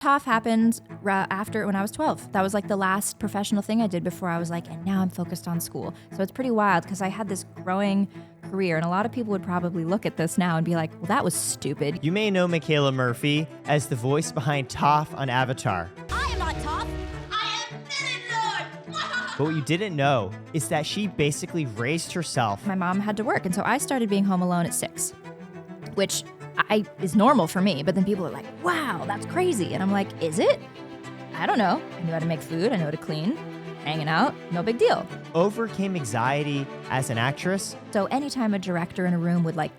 Toph happened after when I was 12. That was like the last professional thing I did before I was like, and now I'm focused on school. So it's pretty wild because I had this growing career, and a lot of people would probably look at this now and be like, well, that was stupid. You may know Michaela Murphy as the voice behind Toph on Avatar. I am not Toph. I am Lord. But what you didn't know is that she basically raised herself. My mom had to work, and so I started being home alone at 6, which is normal for me. But then people are like, wow, that's crazy. And I'm like, is it? I don't know. I knew how to make food. I know how to clean. Hanging out, no big deal. Overcame anxiety as an actress. So anytime a director in a room would like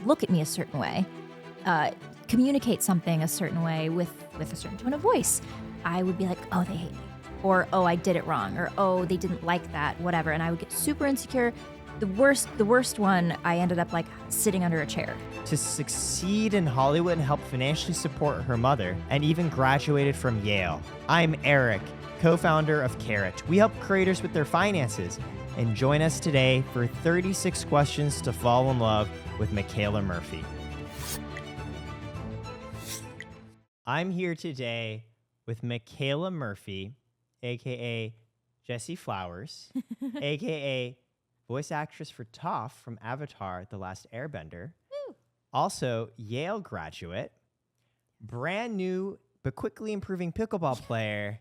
look at me a certain way, communicate something a certain way with a certain tone of voice, I would be like, oh, they hate me. Or, oh, I did it wrong. Or, oh, they didn't like that, whatever. And I would get super insecure. The worst one, I ended up like sitting under a chair. To succeed in Hollywood and help financially support her mother, and even graduated from Yale. I'm Eric, co-founder of Karat. We help creators with their finances. And join us today for 36 questions to fall in love with Michaela Murphy. I'm here today with Michaela Murphy, aka Jessie Flowers, aka voice actress for Toph from Avatar: The Last Airbender. Woo. Also, Yale graduate, brand new but quickly improving pickleball player,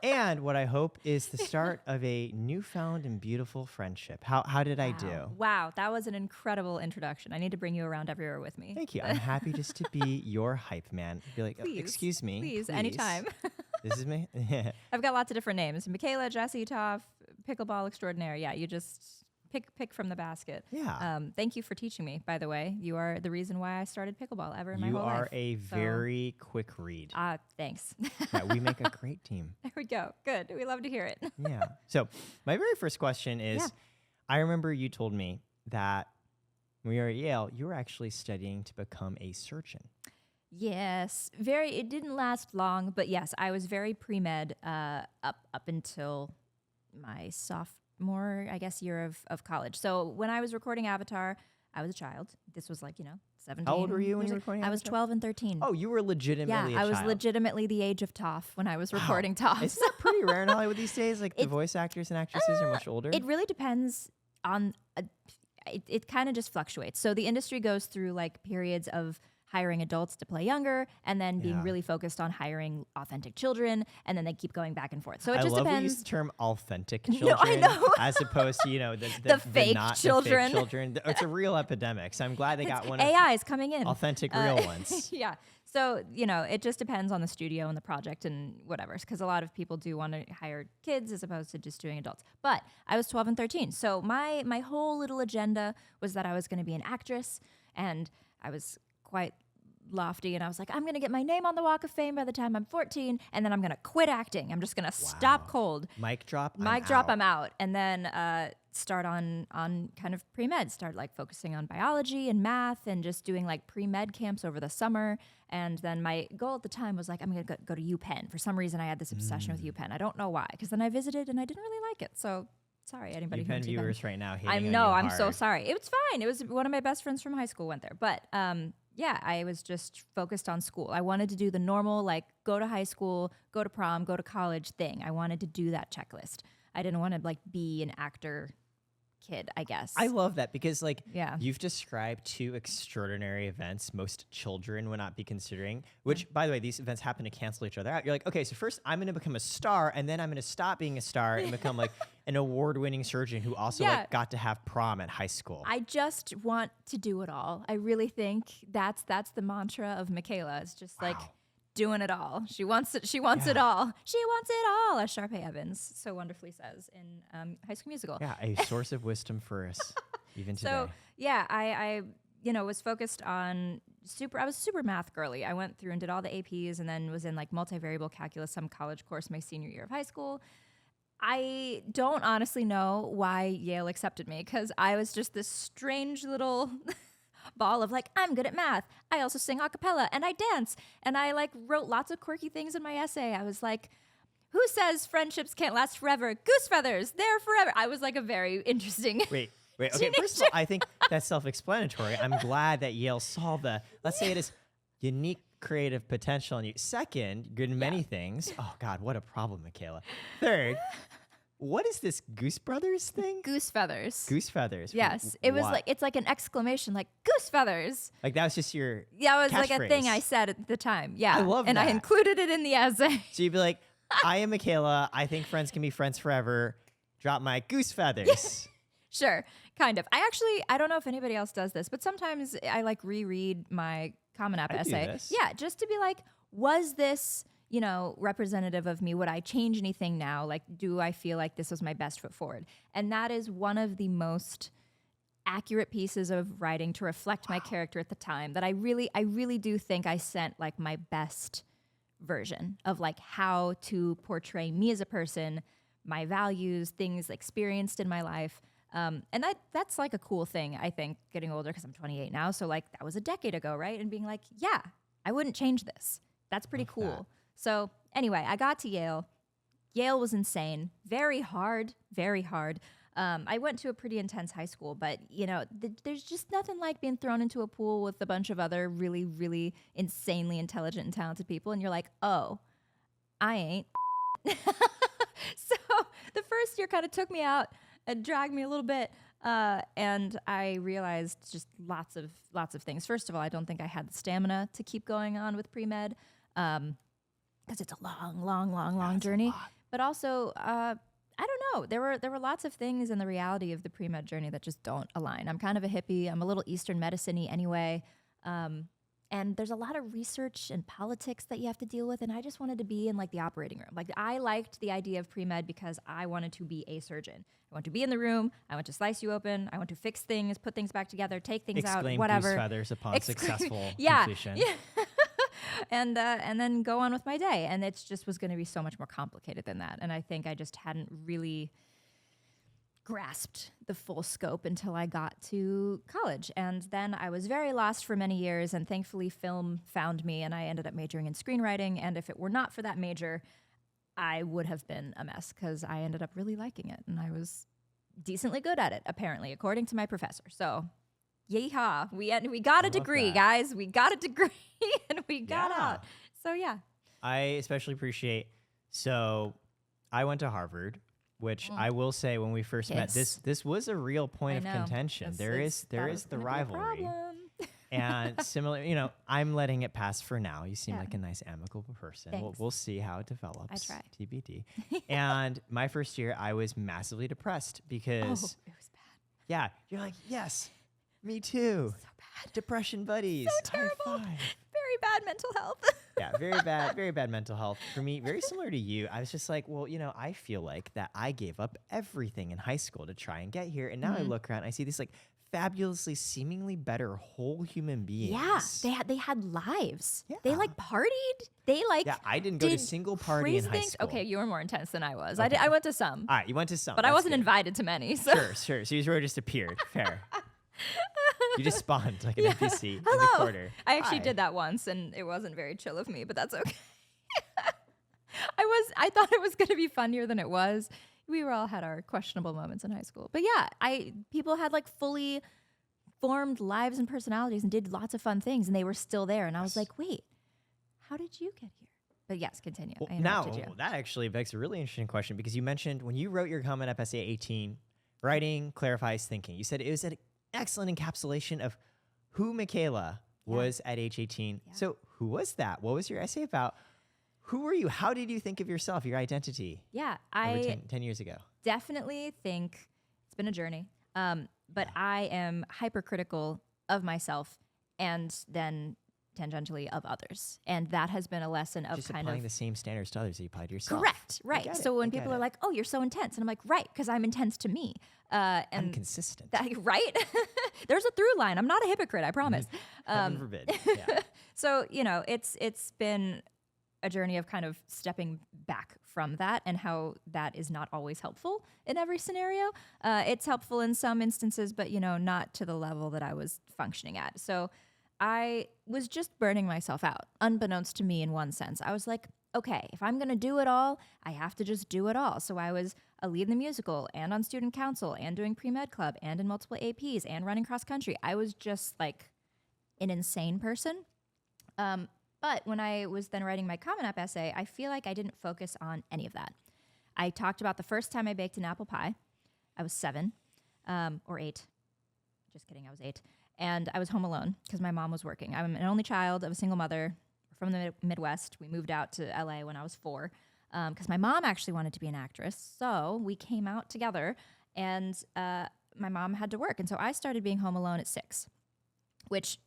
and what I hope is the start of a newfound and beautiful friendship. How did I do? Wow, that was an incredible introduction. I need to bring you around everywhere with me. Thank you. I'm happy just to be your hype man. Be like, Please, excuse me. Please, anytime. This is me. I've got lots of different names. Michaela, Jessie, Toph, pickleball extraordinaire. Yeah, you just pick from the basket. Yeah. Thank you for teaching me, by the way. You are the reason why I started pickleball ever in my You whole life. are a very quick read. Thanks. Yeah, we make a great team. There we go. Good. We love to hear it. Yeah. So my very first question is, Yeah. I remember you told me that when you were at Yale, you were actually studying to become a surgeon. Yes, it didn't last long, but yes, I was very pre-med up until my sophomore, I guess, year of college. So when I was recording Avatar, I was a child. This was like, 17. How old were you when you were recording I was Avatar? 12 and 13. Oh, you were legitimately a I was child. Legitimately the age of Toph when I was recording Toph. Isn't that pretty rare in Hollywood these days? Like the voice actors and actresses are much older. It really depends on, it kind of just fluctuates. So the industry goes through like periods of hiring adults to play younger, and then being really focused on hiring authentic children, and then they keep going back and forth. So it just I love depends. we use the term authentic children, No, I know. as opposed to The fake not children. The fake children. It's a real epidemic. So I'm glad they got one. AI is coming in. Authentic, real ones. Yeah. So, it just depends on the studio and the project and whatever, because a lot of people do want to hire kids as opposed to just doing adults. But I was 12 and 13. So my whole little agenda was that I was going to be an actress, and I was quite lofty, and I was like, I'm going to get my name on the Walk of Fame by the time I'm 14, and then I'm going to quit acting. I'm just going to stop cold. Mic drop. I'm out. And then start on kind of pre-med, start like focusing on biology and math and just doing like pre-med camps over the summer. And then my goal at the time was like, I'm going to go to UPenn. For some reason, I had this obsession with UPenn. I don't know why, because then I visited and I didn't really like it. So sorry, anybody who went to viewers right now hating I on know, you I'm hard. so sorry. It was fine. It was one of my best friends from high school went there. But yeah, I was just focused on school. I wanted to do the normal, like, go to high school, go to prom, go to college thing. I wanted to do that checklist. I didn't want to, like, be an actor kid, I guess. I love that because, Yeah. you've described two extraordinary events most children would not be considering, which, by the way, these events happen to cancel each other out. You're like, okay, so first I'm going to become a star, and then I'm going to stop being a star and become, like, an award-winning surgeon who also, got to have prom at high school. I just want to do it all. I really think that's the mantra of Michaela. It's just, like, doing it all. She wants it. She wants it all. She wants it all, as Sharpay Evans so wonderfully says in High School Musical. Yeah, a source of wisdom for us, even today. So yeah, I was focused on I was super math girly. I went through and did all the APs, and then was in like multivariable calculus, some college course my senior year of high school. I don't honestly know why Yale accepted me, because I was just this strange little ball of like, I'm good at math. I also sing a cappella and I dance. And I like wrote lots of quirky things in my essay. I was like, who says friendships can't last forever? Goose feathers, they're forever. I was like a very interesting. Wait. Okay, first of all, I think that's self-explanatory. I'm glad that Yale saw let's say it is unique creative potential in you. Second, good in many things. Oh God, what a problem, Michaela. Third, what is this Goose Brothers thing? Goose feathers. Goose feathers. Yes, it was What? like it's like an exclamation, like goose feathers. Like that was just your Yeah, it was like a thing catchphrase. I said at the time. Yeah, I love and I that. included it in the essay. So you'd be like, I am Michaela. I think friends can be friends forever. Drop my goose feathers. Sure, kind of. I don't know if anybody else does this, but sometimes I like reread my Common App I do essay. this. Yeah, just to be like, was this, representative of me? Would I change anything now? Like, do I feel like this was my best foot forward? And that is one of the most accurate pieces of writing to reflect my character at the time that I really do think I sent like my best version of like how to portray me as a person, my values, things experienced in my life. And that's like a cool thing, I think, getting older, because I'm 28 now. So like that was a decade ago, right? And being like, yeah, I wouldn't change this. That's pretty cool. that. So anyway, I got to Yale. Yale was insane. Very hard, very hard. I went to a pretty intense high school, but there's just nothing like being thrown into a pool with a bunch of other really, really insanely intelligent and talented people. And you're like, oh, I ain't. So the first year kind of took me out and dragged me a little bit. And I realized just lots of things. First of all, I don't think I had the stamina to keep going on with pre-med, because it's a long journey. But also, I don't know. There were lots of things in the reality of the pre-med journey that just don't align. I'm kind of a hippie. I'm a little Eastern medicine-y anyway. And there's a lot of research and politics that you have to deal with. And I just wanted to be in like the operating room. Like I liked the idea of pre-med because I wanted to be a surgeon. I want to be in the room. I want to slice you open. I want to fix things, put things back together, take things Exclaim out, whatever. goose feathers upon successful Yeah. completion. Yeah. And then go on with my day. And it just was going to be so much more complicated than that. And I think I just hadn't really grasped the full scope until I got to college. And then I was very lost for many years, and thankfully film found me, and I ended up majoring in screenwriting. And if it were not for that major, I would have been a mess, because I ended up really liking it, and I was decently good at it, apparently, according to my professor. So yeehaw, we got a degree, that. guys. We got a degree and we got Yeah. out. So yeah. I especially appreciate. So I went to Harvard, which I will say when we first met, Yes. this was a real point I of know. contention. This There is- is that was the gonna be a rivalry. problem. And similar, I'm letting it pass for now. You seem Yeah. like a nice, amicable person. Thanks. We'll see how it develops. try. TBD. And my first year, I was massively depressed Oh, because, it was bad. yeah, you're like, yes, me too. So bad. Depression buddies. So terrible. High five. Very bad mental health. Yeah, very bad mental health. For me, very similar to you. I was just like, well, I feel like that I gave up everything in high school to try and get here. And now I look around, I see these like fabulously, seemingly better whole human beings. Yeah, they had lives. Yeah. They like partied. They like Yeah, I didn't go to a did single party in crazy high things. school. Okay, you were more intense than I was. Okay. I went to some, All right, you went to some. but I That's wasn't good. invited to many. So Sure. So you sort of just appeared. Fair. You just spawned like an NPC in the hello. corner. I actually Hi. did that once, and it wasn't very chill of me, but that's okay. I thought it was going to be funnier than it was. We were all had our questionable moments in high school, but yeah, people had like fully formed lives and personalities and did lots of fun things, and they were still there. And I was like, wait, how did you get here? But yes, continue. Well, I now, interrupted you. that actually begs a really interesting question, because you mentioned when you wrote your Common App essay at 18, writing clarifies thinking. You said it was an excellent encapsulation of who Michaela was at age 18. Yeah. So who was that? What was your essay about? Who were you? How did you think of yourself, your identity, Yeah, over I 10 years ago? definitely think it's been a journey. But I am hypercritical of myself and then tangentially of others. And that has been a lesson of Just kind applying of the same standards to others that you applied to yourself. correct, I right. get it, So when I get people are it. like, "Oh, you're so intense," and I'm like, "Right, because I'm intense to me." I'm And consistent. that, right? There's a through line. I'm not a hypocrite, I promise. Heaven forbid. Yeah. So, it's been a journey of kind of stepping back from that, and how that is not always helpful in every scenario. It's helpful in some instances, but, not to the level that I was functioning at. So I was just burning myself out, unbeknownst to me in one sense. I was like, okay, if I'm going to do it all, I have to just do it all. So I was a lead in the musical and on student council and doing pre-med club and in multiple APs and running cross country. I was just like an insane person. But But when I was then writing my Common App essay, I feel like I didn't focus on any of that. I talked about the first time I baked an apple pie. I was 7 or 8. Just kidding, I was 8. And I was home alone because my mom was working. I'm an only child of a single mother from the Midwest. We moved out to LA when I was 4 because my mom actually wanted to be an actress. So we came out together, and my mom had to work. And so I started being home alone at 6, which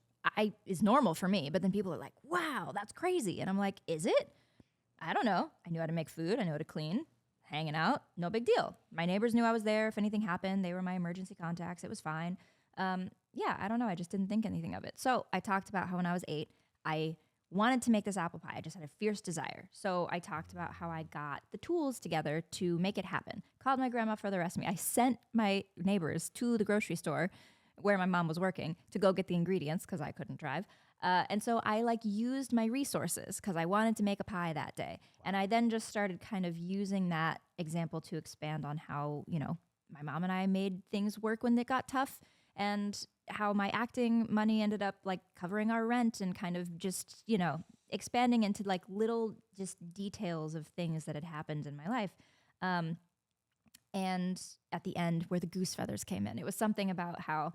is normal for me. But then people are like, wow, that's crazy. And I'm like, is it? I don't know. I knew how to make food. I knew how to clean. Hanging out, no big deal. My neighbors knew I was there. If anything happened, they were my emergency contacts. It was fine. Yeah, I don't know. I just didn't think anything of it. So I talked about how when I was 8, I wanted to make this apple pie. I just had a fierce desire. So I talked about how I got the tools together to make it happen. Called my grandma for the recipe. I sent my neighbors to the grocery store where my mom was working to go get the ingredients because I couldn't drive. And so I used my resources because I wanted to make a pie that day. And I then just started kind of using that example to expand on how, my mom and I made things work when it got tough, and how my acting money ended up covering our rent, and kind of just, expanding into little just details of things that had happened in my life. And at the end where the goose feathers came in, it was something about how,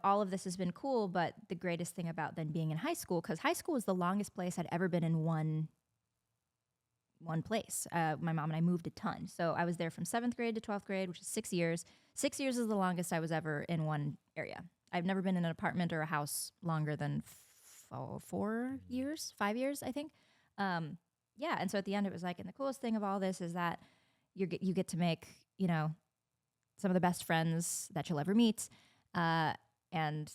all of this has been cool, but the greatest thing about then being in high school, because high school was the longest place I'd ever been in one place. My mom and I moved a ton. So I was there from 7th grade to 12th grade, which is 6 years. 6 years is the longest I was ever in one area. I've never been in an apartment or a house longer than 4 years, 5 years, I think. Yeah, and so at the end it was and the coolest thing of all this is that you get to make, some of the best friends that you'll ever meet. And,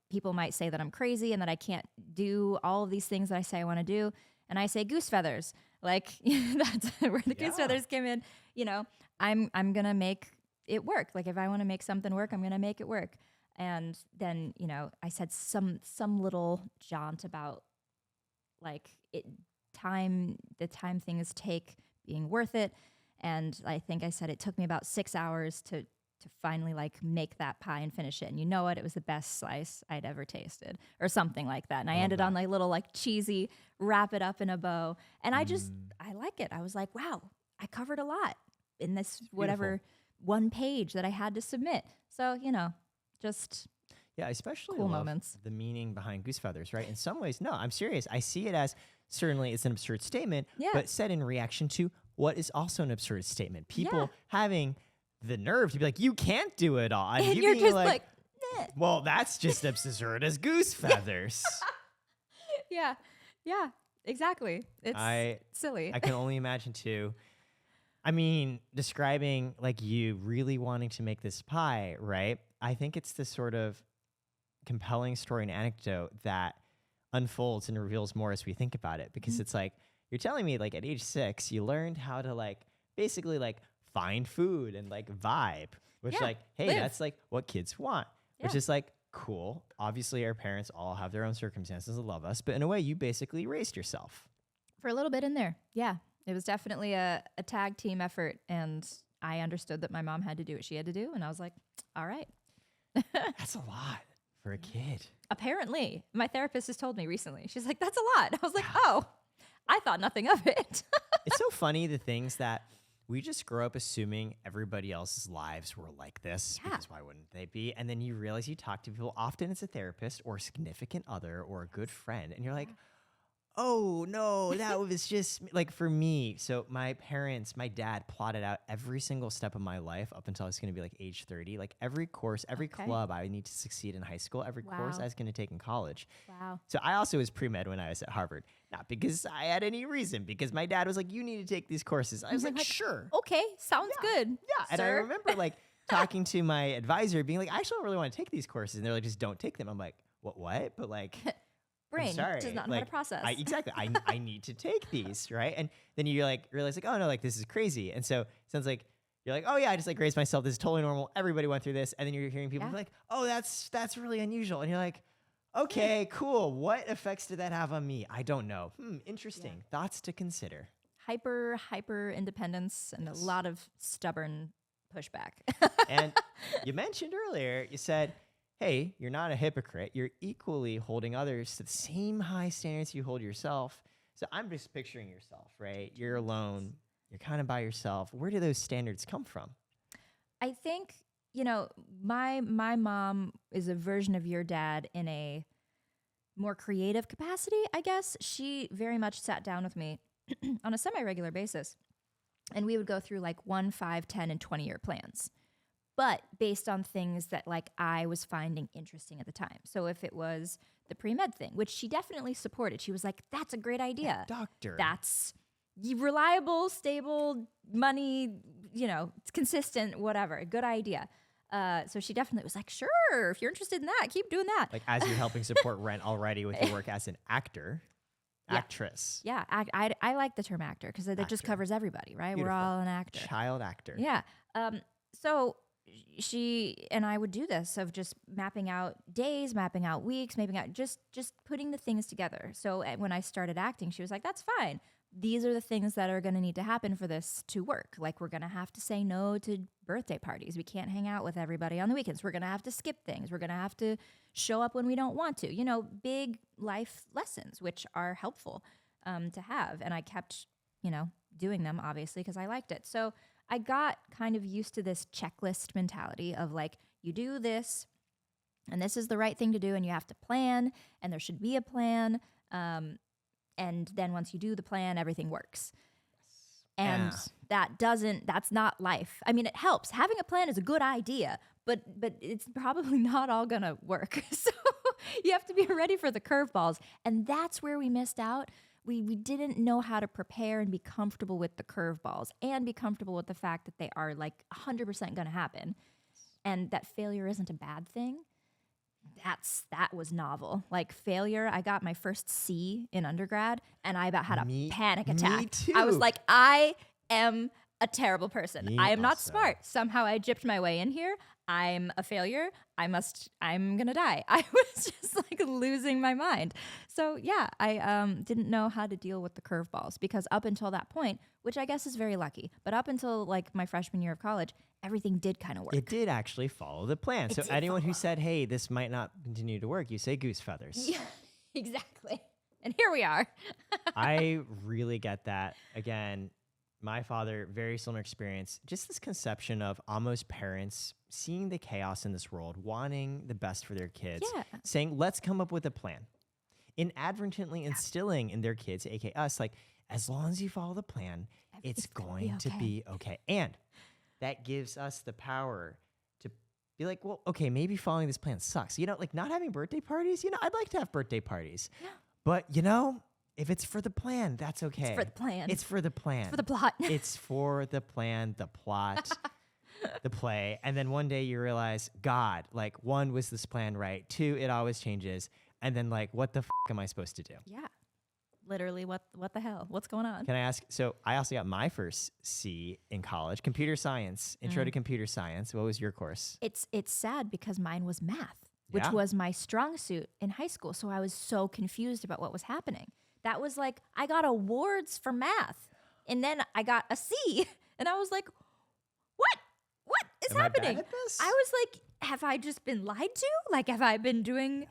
people might say that I'm crazy and that I can't do all of these things that I say I want to do. And I say goose feathers, that's where the goose feathers came in. I'm going to make it work. If I want to make something work, I'm going to make it work. And then, I said some little jaunt about the time things take being worth it. And I think I said it took me about 6 hours to finally make that pie and finish it. And you know what? It was the best slice I'd ever tasted, or something like that. And I ended on little cheesy, wrap it up in a bow. And I like it. I was like, wow, I covered a lot in this whatever one page that I had to submit. So, just I especially cool love moments. The meaning behind goose feathers, right? In some ways, no, I'm serious. I see it as certainly it's an absurd statement, but said in reaction to what is also an absurd statement. People having the nerve to be like, you can't do it all. And you're just well, that's just as absurd as goose feathers. Yeah, exactly. It's silly. I can only imagine too. I mean, describing you really wanting to make this pie, right? I think it's this sort of compelling story and anecdote that unfolds and reveals more as we think about it. Because it's you're telling me at age 6, you learned how to basically find food and vibe, which hey, live. that's what kids want, which is cool. Obviously our parents all have their own circumstances and love us, but in a way you basically raised yourself. For a little bit in there. Yeah. It was definitely a tag team effort, and I understood that my mom had to do what she had to do, and I was like, all right. That's a lot for a kid. Apparently. My therapist has told me recently. She's like, that's a lot. I was like, oh, I thought nothing of it. It's so funny, the things that we just grow up assuming everybody else's lives were like this, because why wouldn't they be? And then you realize you talk to people, often it's a therapist or a significant other or a good friend, and you're like, oh no, that was just for me. So my dad plotted out every single step of my life up until I was going to be age 30. Every course, every club I need to succeed in high school, every course I was going to take in college. Wow. So I also was pre-med when I was at Harvard. Not because I had any reason, because my dad was like, you need to take these courses. I was like, sure. Okay, sounds good. Yeah. And I remember talking to my advisor being I actually don't really want to take these courses. And they're like, just don't take them. I'm like, what? But brain does not know how to process. Exactly. I need to take these, right? And then you realize oh no, this is crazy. And so it sounds like you're oh yeah, I just raised myself. This is totally normal. Everybody went through this. And then you're hearing people be oh, that's really unusual. And you're okay, cool. What effects did that have on me? I don't know. Interesting. Thoughts to consider. Hyper independence and a lot of stubborn pushback. And you mentioned earlier, you said hey, you're not a hypocrite. You're equally holding others to the same high standards you hold yourself. So I'm just picturing yourself, right? You're alone. You're kind of by yourself. Where do those standards come from? I think, my mom is a version of your dad in a more creative capacity, I guess. She very much sat down with me on a semi-regular basis, and we would go through like 1, 5, 10, and 20-year plans, but based on things that like I was finding interesting at the time. So if it was the pre-med thing, which she definitely supported, she was like, that's a great idea. Doctor. That's reliable, stable, money, it's consistent, whatever, good idea. So she definitely was like, sure, if you're interested in that, keep doing that. Like as you're helping support rent already with your work as an actress. Yeah, I like the term actor because it just covers everybody, right? Beautiful. We're all an actor. Child actor. Yeah. So she and I would do this of just mapping out days, mapping out weeks, mapping out just putting the things together. So when I started acting, she was like, that's fine. These are the things that are going to need to happen for this to work. Like we're going to have to say no to birthday parties. We can't hang out with everybody on the weekends. We're going to have to skip things. We're going to have to show up when we don't want to. Big life lessons, which are helpful to have. And I kept, doing them, obviously, because I liked it. So I got kind of used to this checklist mentality of like, you do this, and this is the right thing to do, and you have to plan, and there should be a plan. And then once you do the plan, everything works. And that's not life. I mean, it helps. Having a plan is a good idea, but it's probably not all gonna work. So you have to be ready for the curveballs. And that's where we missed out. We didn't know how to prepare and be comfortable with the curveballs and be comfortable with the fact that they are like 100% gonna happen and that failure isn't a bad thing. That was novel. Like failure, I got my first C in undergrad and I about had a panic attack. Me too. I was like, I am a terrible person. I am not also. smart. Somehow I gypped my way in here. I'm a failure. I'm gonna die. I was just like losing my mind. So yeah, I didn't know how to deal with the curveballs because up until that point, which I guess is very lucky, but up until like my freshman year of college, everything did kind of work. It did actually follow the plan. So anyone who said, hey, this might not continue to work, you say goose feathers. Yeah, exactly. And here we are. I really get that. Again, my father, very similar experience. Just this conception of almost parents seeing the chaos in this world, wanting the best for their kids, saying, let's come up with a plan. Inadvertently instilling in their kids, aka us, like, as long as you follow the plan, it's going to be okay. And that gives us the power to be like, well, okay, maybe following this plan sucks. Like not having birthday parties, I'd like to have birthday parties. Yeah. But, if it's for the plan, that's okay. It's for the plan. It's for the plan. It's for the plot. It's for the plan, the plot, the play. And then one day you realize, God, like 1, was this plan right? 2, it always changes. And then like, what the f am I supposed to do? Yeah. Literally, what the hell? What's going on? Can I ask? So I also got my first C in college, computer science, intro to computer science. What was your course? It's sad because mine was math, which was my strong suit in high school. So I was so confused about what was happening. That was like, I got awards for math and then I got a C and I was like, what is happening? I bad at this? I was like, have I just been lied to? Like, have I been doing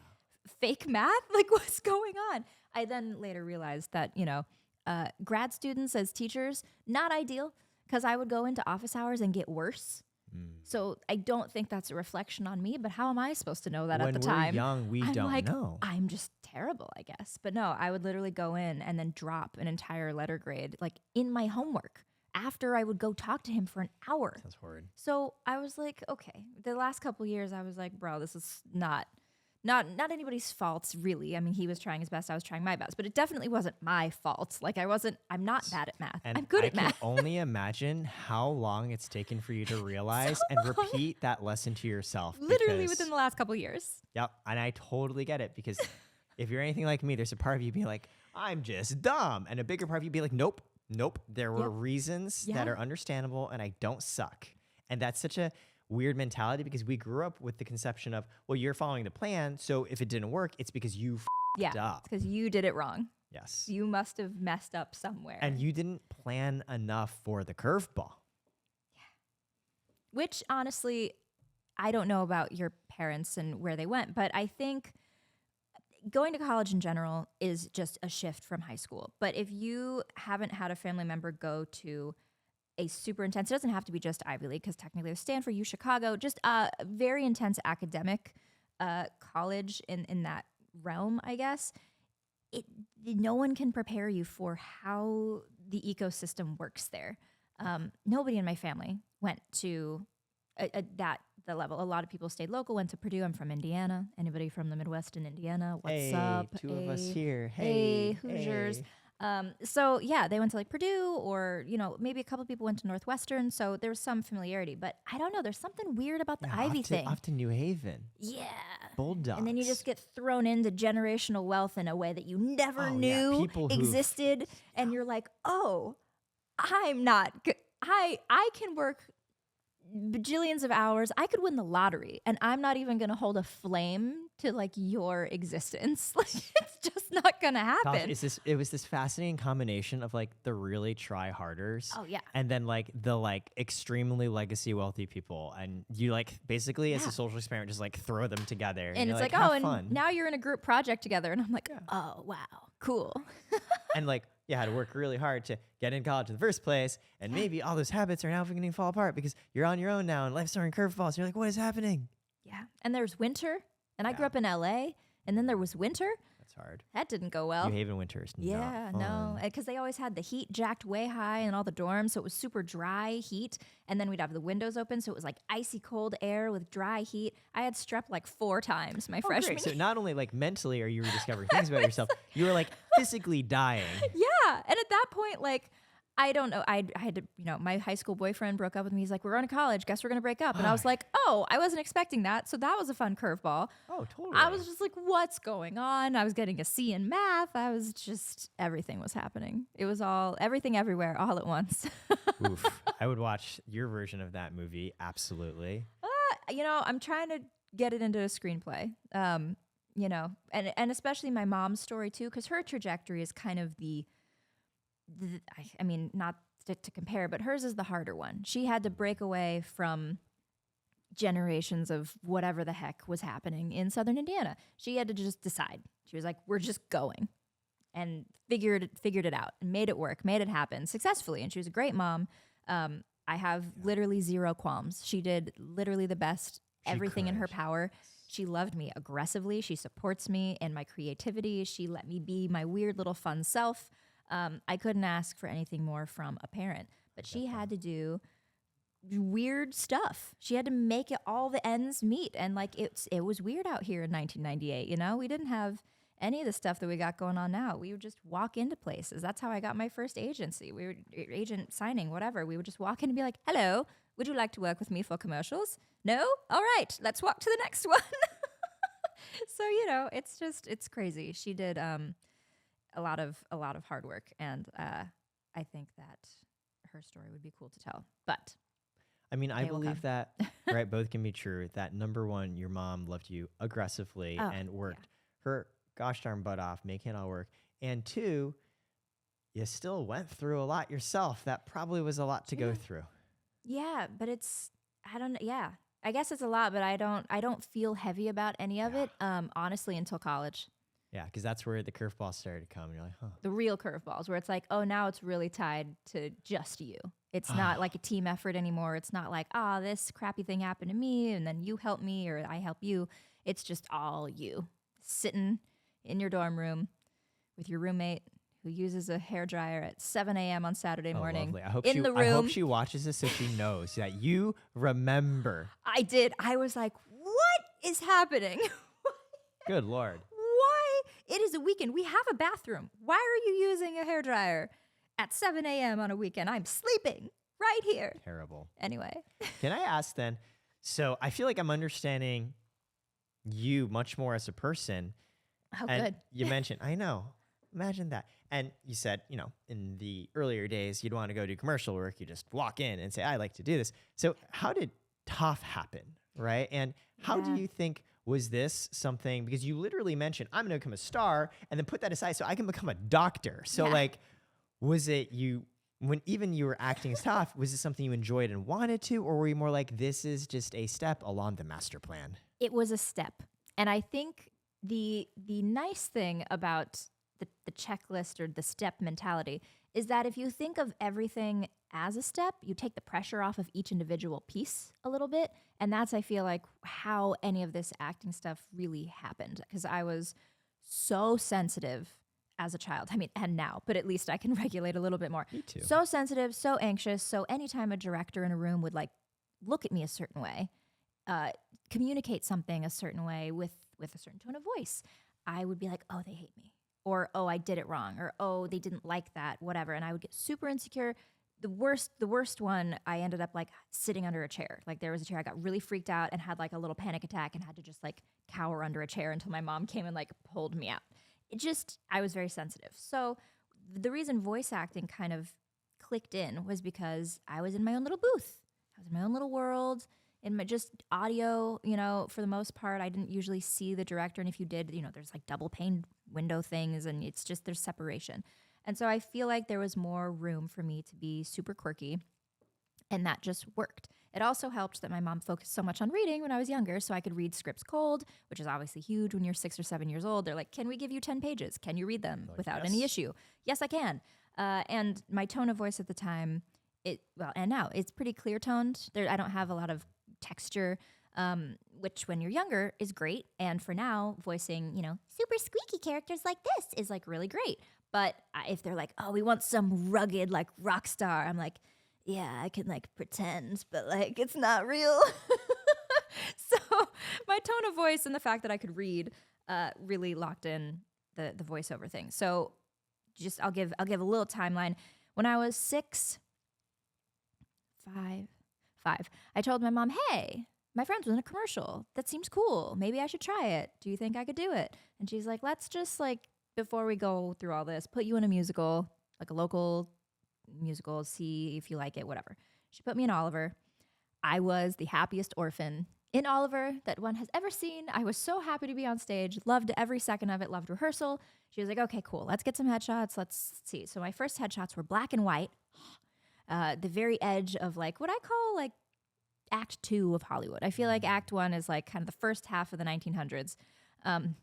fake math? Like, what's going on? I then later realized that, grad students as teachers, not ideal because I would go into office hours and get worse. So I don't think that's a reflection on me, but how am I supposed to know that at the time? When we're young, we don't know. I'm just terrible, I guess. But no, I would literally go in and then drop an entire letter grade, like in my homework, after I would go talk to him for an hour. Sounds horrid. So I was like, okay, the last couple years, I was like, bro, this is not anybody's fault, really. I mean, he was trying his best. I was trying my best. But it definitely wasn't my fault. Like, I'm not bad at math. And I'm good at math. I can only imagine how long it's taken for you to realize and repeat that lesson to yourself. Literally within the last couple years. Yep. And I totally get it because if you're anything like me, there's a part of you being like, I'm just dumb. And a bigger part of you be like, nope. There were reasons that are understandable and I don't suck. And that's such a weird mentality because we grew up with the conception of, well, you're following the plan, so if it didn't work, it's because you f***ed up. It's because you did it wrong. Yes. You must have messed up somewhere. And you didn't plan enough for the curveball. Yeah. Which, honestly, I don't know about your parents and where they went, but I think going to college in general is just a shift from high school. But if you haven't had a family member go to a super intense, it doesn't have to be just Ivy League, because technically there's Stanford, U Chicago, just a very intense academic college in that realm, I guess. No one can prepare you for how the ecosystem works there. Nobody in my family went to the level. A lot of people stayed local, went to Purdue. I'm from Indiana. Anybody from the Midwest in Indiana? What's up? Two of us here. Hey, Hoosiers. So yeah, they went to like Purdue, or maybe a couple people went to Northwestern. So there was some familiarity, but I don't know. There's something weird about the Ivy thing. Off to New Haven. Yeah. Bulldogs. And then you just get thrown into generational wealth in a way that you never knew existed. And you're like, oh, I'm not good. I can work bajillions of hours. I could win the lottery, and I'm not even going to hold a flame to like your existence. Like, it's just not going to happen. Gosh, it was this fascinating combination of like the really try-harders. Oh yeah. And then like the like extremely legacy wealthy people, and you like basically as a social experiment just like throw them together. And it's like, have oh, fun. And now you're in a group project together, and I'm like, oh wow, cool. And like you had to work really hard to get in college in the first place, and maybe all those habits are now beginning to fall apart because you're on your own now and life's throwing curveballs. You're like, what is happening? Yeah. And there's winter, and I grew up in LA, and then there was winter. That's hard. That didn't go well. New Haven winter is not no, fun. because they always had the heat jacked way high in all the dorms, so it was super dry heat, and then we'd have the windows open, so it was like icy cold air with dry heat. I had strep like 4 times my freshman Great. So year. not only like mentally are you rediscovering things about yourself, you were like physically dying. Yeah, and at that point, like, I don't know. I had to, my high school boyfriend broke up with me. He's like, we're going to college. Guess we're going to break up. And I was like, oh, I wasn't expecting that. So that was a fun curveball. Oh, totally. I was just like, what's going on? I was getting a C in math. I was just, everything was happening. It was everything everywhere all at once. Oof. I would watch your version of that movie. Absolutely. I'm trying to get it into a screenplay. And especially my mom's story too, because her trajectory is kind of I mean, not to compare, but hers is the harder one. She had to break away from generations of whatever the heck was happening in Southern Indiana. She had to just decide. She was like, we're just going, and figured it out and made it work, made it happen successfully. And she was a great mom. I have literally zero qualms. She did literally the best, everything in her power. She loved me aggressively. She supports me in my creativity. She let me be my weird little fun self. I couldn't ask for anything more from a parent, but she had to do weird stuff. She had to make it all the ends meet. And like, it was weird out here in 1998. We didn't have any of the stuff that we got going on now. We would just walk into places. That's how I got my first agency. We were agent signing, whatever. We would just walk in and be like, hello, would you like to work with me for commercials? No? All right, let's walk to the next one. So, it's crazy. She did, a lot of hard work, and I think that her story would be cool to tell. But I mean, I believe that right, both can be true. That number one, your mom loved you aggressively and worked her gosh darn butt off making it all work. And 2, you still went through a lot yourself. That probably was a lot to go through. Yeah, but I guess it's a lot, but I don't feel heavy about any of it, honestly, until college. Yeah, because that's where the curveballs started to come. And you're like, huh. The real curveballs, where it's like, oh, now it's really tied to just you. It's not like a team effort anymore. It's not like, this crappy thing happened to me, and then you help me, or I help you. It's just all you, sitting in your dorm room with your roommate who uses a hairdryer at 7 a.m. on Saturday morning. Lovely. I hope she watches this so she knows that you remember. I did. I was like, what is happening? Good Lord. It is a weekend. We have a bathroom. Why are you using a hairdryer at 7 a.m. on a weekend? I'm sleeping right here. Terrible. Anyway. Can I ask then, so I feel like I'm understanding you much more as a person. Oh, and good. You mentioned, I know, imagine that. And you said, in the earlier days, you'd want to go do commercial work. You just walk in and say, I like to do this. So how did Toph happen, right? And how do you think, was this something, because you literally mentioned, I'm going to become a star, and then put that aside so I can become a doctor. So like, was it you when even you were acting as Toph, was this something you enjoyed and wanted to, or were you more like, this is just a step along the master plan? It was a step. And I think the nice thing about the checklist or the step mentality is that if you think of everything as a step, you take the pressure off of each individual piece a little bit. And that's, I feel like, how any of this acting stuff really happened. Because I was so sensitive as a child. I mean, and now, but at least I can regulate a little bit more. Me too. So sensitive, so anxious. So anytime a director in a room would like look at me a certain way, communicate something a certain way with a certain tone of voice, I would be like, oh, they hate me. Or, oh, I did it wrong. Or, oh, they didn't like that, whatever. And I would get super insecure. The worst one, I ended up like sitting under a chair. Like there was a chair, I got really freaked out and had like a little panic attack and had to just like cower under a chair until my mom came and like pulled me out. I was very sensitive. So the reason voice acting kind of clicked in was because I was in my own little booth. I was in my own little world, in my just audio, for the most part. I didn't usually see the director. And if you did, there's like double pane window things and it's just, there's separation. And so I feel like there was more room for me to be super quirky, and that just worked. It also helped that my mom focused so much on reading when I was younger, so I could read scripts cold, which is obviously huge when you're 6 or 7 years old. They're like, can we give you 10 pages? Can you read them without any issue? Yes, I can. And my tone of voice at the time, and now, it's pretty clear toned. I don't have a lot of texture, which when you're younger is great. And for now, voicing, super squeaky characters like this is like really great. But if they're like, oh, we want some rugged like rock star, I'm like, yeah, I can like pretend, but like it's not real. So my tone of voice and the fact that I could read really locked in the voiceover thing. So I'll give a little timeline. When I was 5, I told my mom, hey, my friend's in a commercial. That seems cool. Maybe I should try it. Do you think I could do it? And she's like, let's just like, before we go through all this, put you in a musical, like a local musical, see if you like it, whatever. She put me in Oliver. I was the happiest orphan in Oliver that one has ever seen. I was so happy to be on stage, loved every second of it, loved rehearsal. She was like, okay, cool, let's get some headshots, let's see. So my first headshots were black and white, the very edge of like what I call like Act 2 of Hollywood. I feel like Act 1 is like kind of the first half of the 1900s.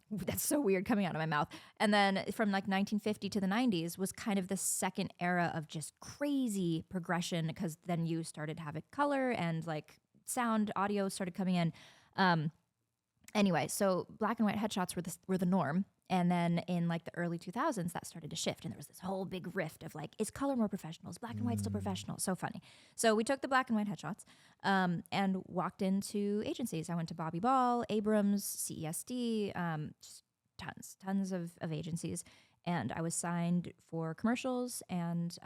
That's so weird coming out of my mouth. And then from like 1950 to the 90s was kind of the second era of just crazy progression, because then you started having color and like sound, audio started coming in. Anyway, so black and white headshots were the norm. And then in like the early 2000s, that started to shift. And there was this whole big rift of like, is color more professional? Is black and white still professional? So funny. So we took the black and white headshots and walked into agencies. I went to Bobby Ball, Abrams, CESD, just tons of agencies. And I was signed for commercials and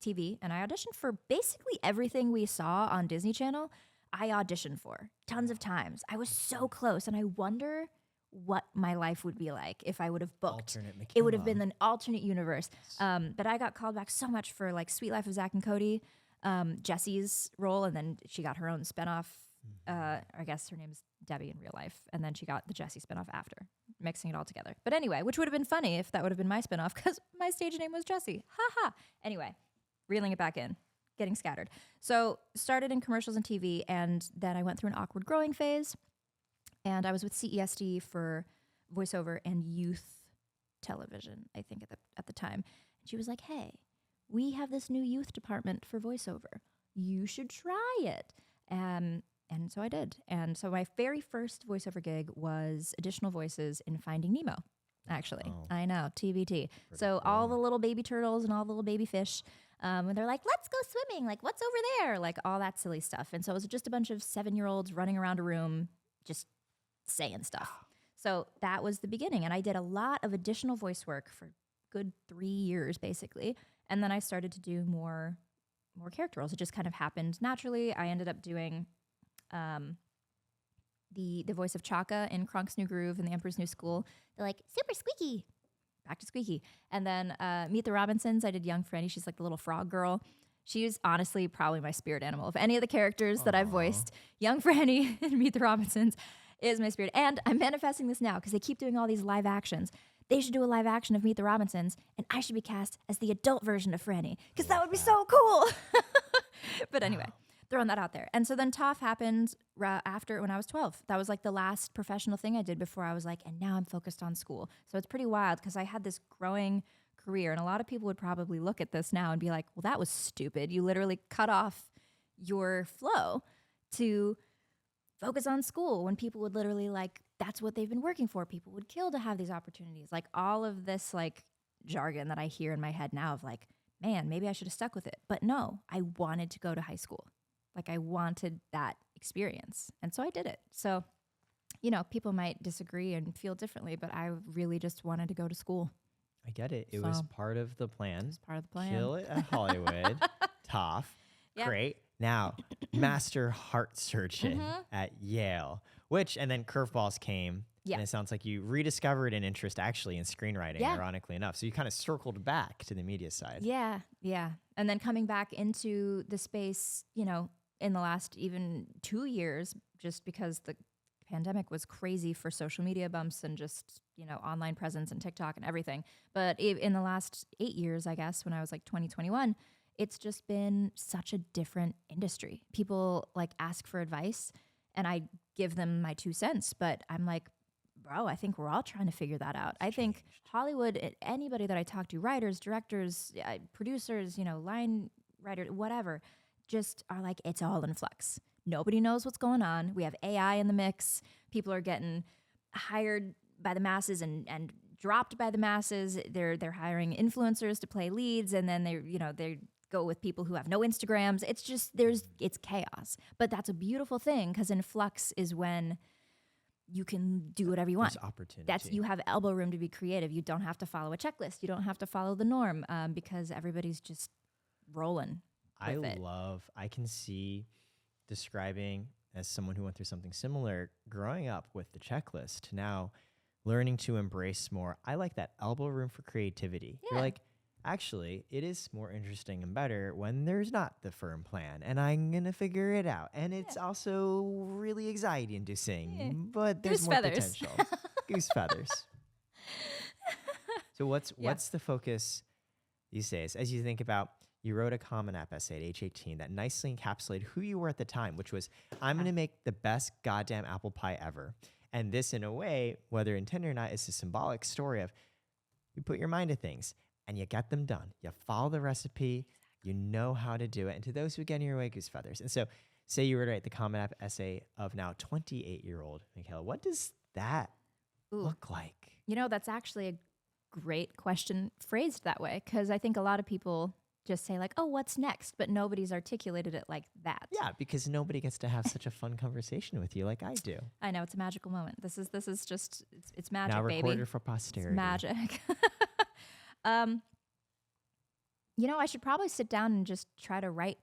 TV. And I auditioned for basically everything we saw on Disney Channel. I auditioned for tons of times. I was so close. And I wonder what my life would be like if I would have booked. It would have been an alternate universe. But I got called back so much for like Sweet Life of Zack and Cody, Jessie's role, and then she got her own spinoff. I guess her name's Debbie in real life, and then she got the Jessie spinoff after, mixing it all together. But anyway, which would have been funny if that would have been my spinoff, because my stage name was Jessie. Ha ha. Anyway, reeling it back in, getting scattered. So started in commercials and TV, and then I went through an awkward growing phase. And I was with CESD for voiceover and youth television, I think at the time. And she was like, hey, we have this new youth department for voiceover. You should try it. And so I did. And so my very first voiceover gig was additional voices in Finding Nemo, actually. Oh. I know, TBT. So cool. All the little baby turtles and all the little baby fish, and they're like, let's go swimming. Like, what's over there? Like all that silly stuff. And so it was just a bunch of 7-year-olds running around a room, just saying stuff. So that was the beginning. And I did a lot of additional voice work for good 3 years, basically. And then I started to do more character roles. It just kind of happened naturally. I ended up doing the voice of Chaka in Kronk's New Groove and The Emperor's New School. They're like, super squeaky. Back to squeaky. And then Meet the Robinsons, I did young Franny. She's like the little frog girl. She's honestly probably my spirit animal. Of any of the characters that I've voiced, young Franny and Meet the Robinsons is my spirit. And I'm manifesting this now because they keep doing all these live actions. they should do a live action of Meet the Robinsons, and I should be cast as the adult version of Franny, because that would be so cool. But anyway, throwing that out there. And so then Toph happened after when I was 12. That was like the last professional thing I did before I was like, and now I'm focused on school. So it's pretty wild because I had this growing career, and a lot of people would probably look at this now and be like, well, that was stupid. You literally cut off your flow to focus on school when people would literally like, that's what they've been working for. People would kill to have these opportunities. Like all of this like jargon that I hear in my head now of like, man, maybe I should have stuck with it. But no, I wanted to go to high school. Like I wanted that experience. And so I did it. So, you know, people might disagree and feel differently, but I really just wanted to go to school. I get it. It was part of the plan. It's part of the plan. Kill it at Hollywood. Toph. Yep. Great. Now, master heart surgeon at Yale, and then curveballs came. Yeah. And it sounds like you rediscovered an interest actually in screenwriting, ironically enough. So you kind of circled back to the media side. Yeah. Yeah. And then coming back into the space, you know, in the last even 2 years, just because the pandemic was crazy for social media bumps and just, you know, online presence and TikTok and everything. But in the last 8 years, I guess, when I was like 2021, it's just been such a different industry. People like ask for advice and I give them my 2 cents, but I'm like, bro, I think we're all trying to figure that out. I think Hollywood, anybody that I talk to, writers, directors, producers, you know, line writers, whatever, just are like, it's all in flux. Nobody knows what's going on. We have AI in the mix. People are getting hired by the masses and dropped by the masses. They're hiring influencers to play leads, and then they go with people who have no Instagrams. It's just it's chaos. But that's a beautiful thing because in flux is when you can do whatever you want. There's opportunity. You have elbow room to be creative. You don't have to follow a checklist. You don't have to follow the norm because everybody's just rolling. I can see describing as someone who went through something similar, growing up with the checklist, now learning to embrace more. I like that elbow room for creativity. Yeah. You're like, actually, it is more interesting and better when there's not the firm plan and I'm going to figure it out. And it's also really anxiety inducing, but there's Goose more feathers. potential. Goose feathers. So what's the focus these days as you think about, you wrote a Common App essay at age 18 that nicely encapsulated who you were at the time, which was, I'm going to make the best goddamn apple pie ever. And this, in a way, whether intended or not, is a symbolic story of you put your mind to things and you get them done. You follow the recipe, you know how to do it. And to those who get in your way, goose feathers. And so say you were to write the Common App essay of now 28-year-old Michaela. What does that look like? You know, that's actually a great question phrased that way, because I think a lot of people just say like, oh, what's next? But nobody's articulated it like that. Yeah, because nobody gets to have such a fun conversation with you like I do. I know, it's a magical moment. This is just, it's magic, now baby. recorded for posterity. It's magic. You know, I should probably sit down and just try to write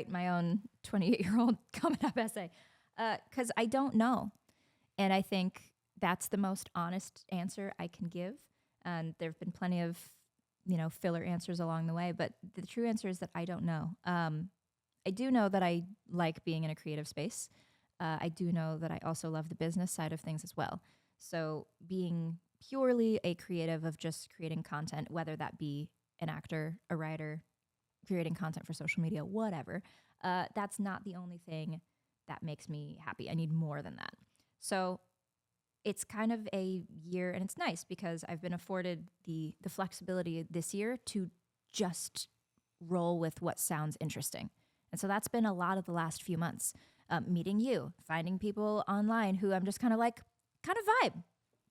my own 28-year-old Common App essay, because I don't know. And I think that's the most honest answer I can give. And there have been plenty of, you know, filler answers along the way, but the true answer is that I don't know. I do know that I like being in a creative space. I do know that I also love the business side of things as well. So being purely a creative of just creating content, whether that be an actor, a writer, creating content for social media, whatever, that's not the only thing that makes me happy. I need more than that. So it's kind of a year, and it's nice because I've been afforded the flexibility this year to just roll with what sounds interesting. And so that's been a lot of the last few months. Meeting you, finding people online who I'm just kind of vibe.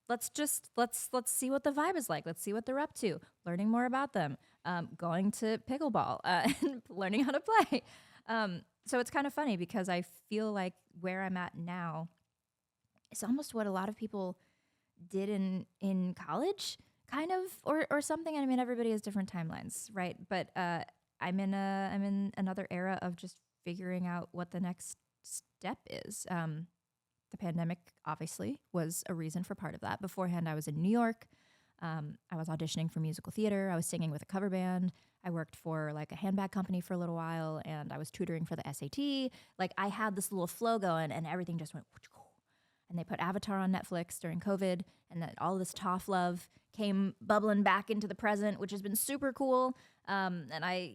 Let's see what the vibe is like. Let's see what they're up to. Learning more about them. Going to pickleball and learning how to play. So it's kind of funny because I feel like where I'm at now, it's almost what a lot of people did in college, kind of, or something. I mean, everybody has different timelines, right? But I'm in another era of just figuring out what the next step is. The pandemic obviously was a reason for part of that. Beforehand, I was in New York. I was auditioning for musical theater. I was singing with a cover band. I worked for like a handbag company for a little while, and I was tutoring for the SAT. Like I had this little flow going, and everything just went. and they put Avatar on Netflix during COVID, and that all this Toph love came bubbling back into the present, which has been super cool. And I,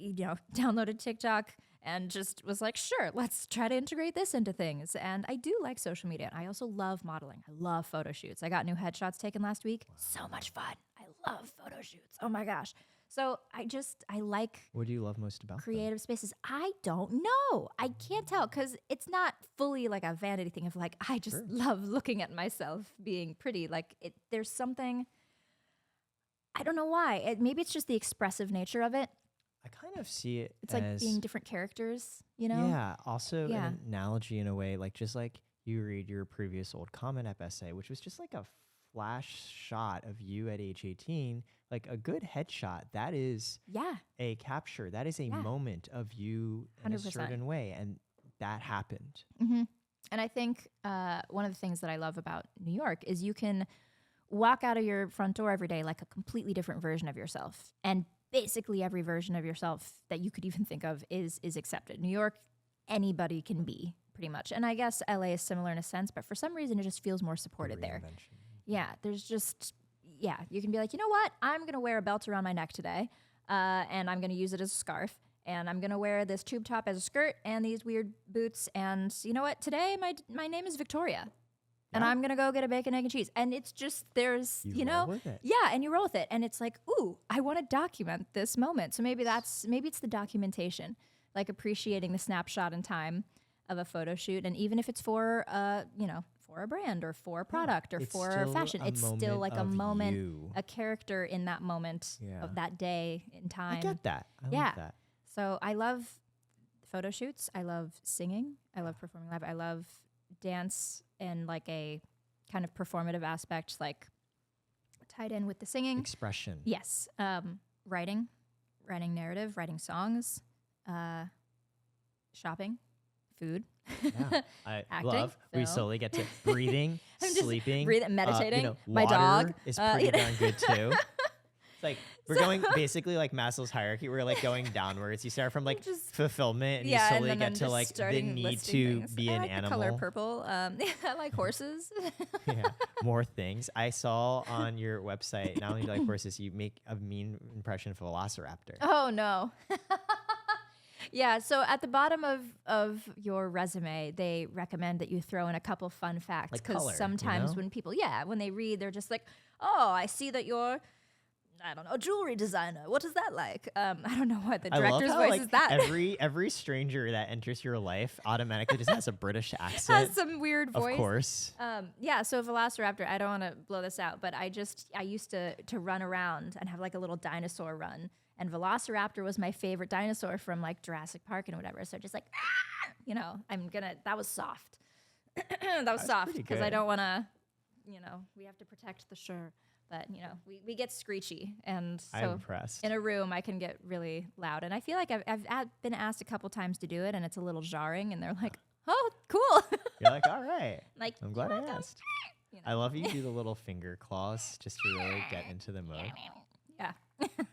downloaded TikTok and just was like, sure, let's try to integrate this into things. And I do like social media. I also love modeling. I love photo shoots. I got new headshots taken last week. So much fun. I love photo shoots. Oh my gosh. So I like What do you love most about them? creative spaces. I don't know. I can't tell because it's not fully like a vanity thing of like, I just love looking at myself being pretty. Like there's something, I don't know why. Maybe it's just the expressive nature of it. I kind of see it It's as like being different characters, you know? Yeah, also Yeah. an analogy in a way, like just like you read your previous old Comment App essay, which was just like a flash shot of you at age 18, like a good headshot, that is Yeah. a capture. That is a Yeah. moment of you in a 100%. certain way. And that happened. Mm-hmm. And I think one of the things that I love about New York is you can walk out of your front door every day like a completely different version of yourself. And basically every version of yourself that you could even think of is accepted. New York, anybody can be pretty much. And I guess LA is similar in a sense, but for some reason it just feels more supported there. Reinvention. Yeah, there's just, you can be like, you know what? I'm going to wear a belt around my neck today, and I'm going to use it as a scarf, and I'm going to wear this tube top as a skirt and these weird boots, and you know what? Today, my name is Victoria, and Yeah. I'm going to go get a bacon, egg, and cheese. And it's just, there's, You roll with it. Yeah, and you roll with it. And it's like, ooh, I want to document this moment. So maybe it's the documentation, like appreciating the snapshot in time of a photo shoot. And even if it's for, for a brand or for a product or It's for still fashion, a it's still moment like a of moment, you. a character in that moment Yeah. of that day in time. I get that. I Yeah. love that. So I love photo shoots. I love singing. I love performing live. I love dance and like a kind of performative aspect, like tied in with the singing. Expression. Yes. Writing narrative, writing songs, shopping, food. Yeah. I Acting, love. We film. slowly get to breathing, I'm just sleeping, breathing, meditating. My water dog, is pretty you know. darn good too. It's like we're going basically like Maslow's hierarchy. We're like going downwards. You start from like Just- fulfillment, and Yeah, you and slowly then get I'm to just like the starting need listing to things. be I an like animal. the color purple. I like horses. Yeah, more things. I saw on your website. Not only do you like horses, you make a mean impression of a velociraptor. Oh no. Yeah, so at the bottom of your resume, they recommend that you throw in a couple fun facts Like color, you sometimes know? when people, when they read, they're just like, "Oh, I see that you're, I don't know, a jewelry designer. What is that like?" I don't know what the I love director's how voice like is that. every stranger that enters your life automatically just has a British accent. Has some weird voice. Of course. So Velociraptor, I don't want to blow this out, but I used to run around and have like a little dinosaur run. And Velociraptor was my favorite dinosaur from like Jurassic Park and whatever. So just like, that was soft. That was soft pretty because I good. don't want to, we have to protect the sure. But, we get screechy. And I'm so impressed. in a room, I can get really loud. And I feel like I've been asked a couple times to do it and it's a little jarring. And they're like, oh, cool. You're like, all right. Like, I'm glad "You I want those?" asked. I love you do the little finger claws just to really get into the mode. Yeah.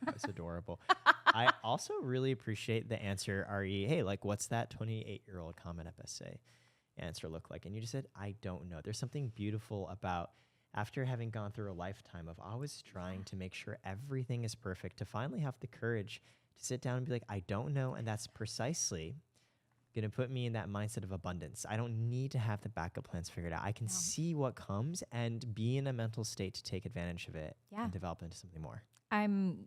That's adorable. I also really appreciate the answer, RE. Hey, like, what's that 28-year-old Comment Up essay answer look like? And you just said, I don't know. There's something beautiful about after having gone through a lifetime of always trying to make sure everything is perfect, to finally have the courage to sit down and be like, I don't know. And that's precisely going to put me in that mindset of abundance. I don't need to have the backup plans figured out. I can see what comes and be in a mental state to take advantage of it Yeah. and develop into something more. I'm,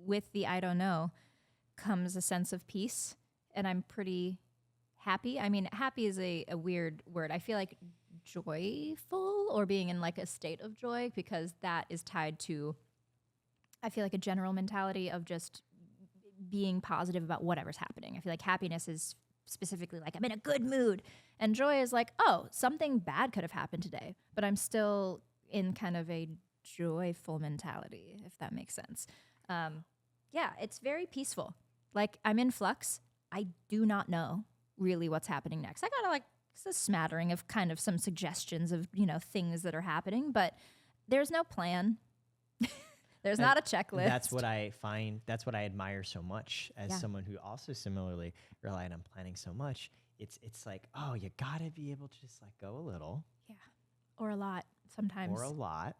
with the I don't know comes a sense of peace, and I'm pretty happy. I mean, happy is a weird word. I feel like joyful or being in like a state of joy because that is tied to, I feel like, a general mentality of just being positive about whatever's happening. I feel like happiness is specifically like, I'm in a good mood. And joy is like, oh, something bad could have happened today, but I'm still in kind of a joyful mentality, if that makes sense. It's very peaceful. Like, I'm in flux. I do not know really what's happening next. I got like a smattering of kind of some suggestions of, things that are happening, but there's no plan. There's not a checklist. That's what I find. That's what I admire so much as Yeah. someone who also similarly relied on planning so much it's like, oh, you gotta be able to just let go a little. Yeah. Or a lot sometimes. Or a lot.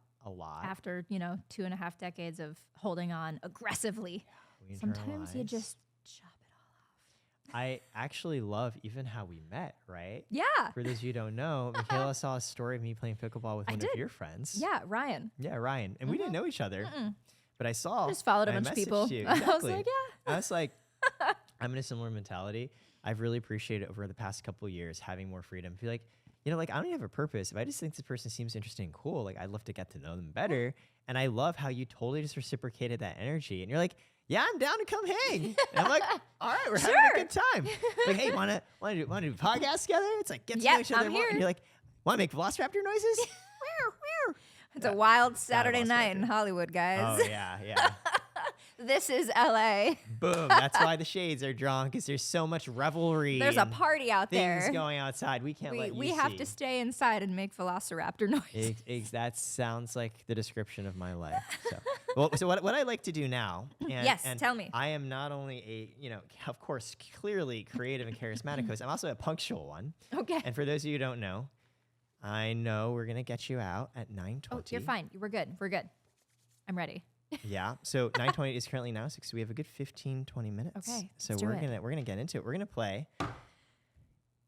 After, 2.5 decades of holding on aggressively. We Sometimes you internalize. just chop it all off. I actually love even how we met, right? Yeah. For those of you who don't know, Michaela saw a story of me playing pickleball with one of your friends. Yeah, Ryan. Yeah, Ryan. And we didn't know each other. But I saw. I just followed a I bunch of messaged people. you. I was Exactly. like, yeah. I was like, I'm in a similar mentality. I've really appreciated over the past couple of years having more freedom. I feel like, I don't even have a purpose. If I just think this person seems interesting and cool, like I'd love to get to know them better. And I love how you totally just reciprocated that energy. And you're like, yeah, I'm down to come hang. And I'm like, all right, we're having a good time. Like, hey, wanna do a podcast together? It's like get to know each other I'm more. here. And you're like, wanna make velociraptor noises? It's a wild Saturday night in Hollywood, guys. Oh yeah. This is LA. Boom. That's why the shades are drawn, because there's so much revelry. There's a and party out things there. going outside. We can't let you We see. have to stay inside and make velociraptor noise. That sounds like the description of my life. So what I like to do now. Yes, and tell me. I am not only of course, clearly creative and charismatic host. I'm also a punctual one. Okay. And for those of you who don't know, I know we're gonna get you out at 9:20. Oh, you're fine. We're good. I'm ready. Yeah. So 9:20 is currently now, so we have a good 15, 20 minutes. Okay, So let's do we're it. gonna get into it. We're gonna play.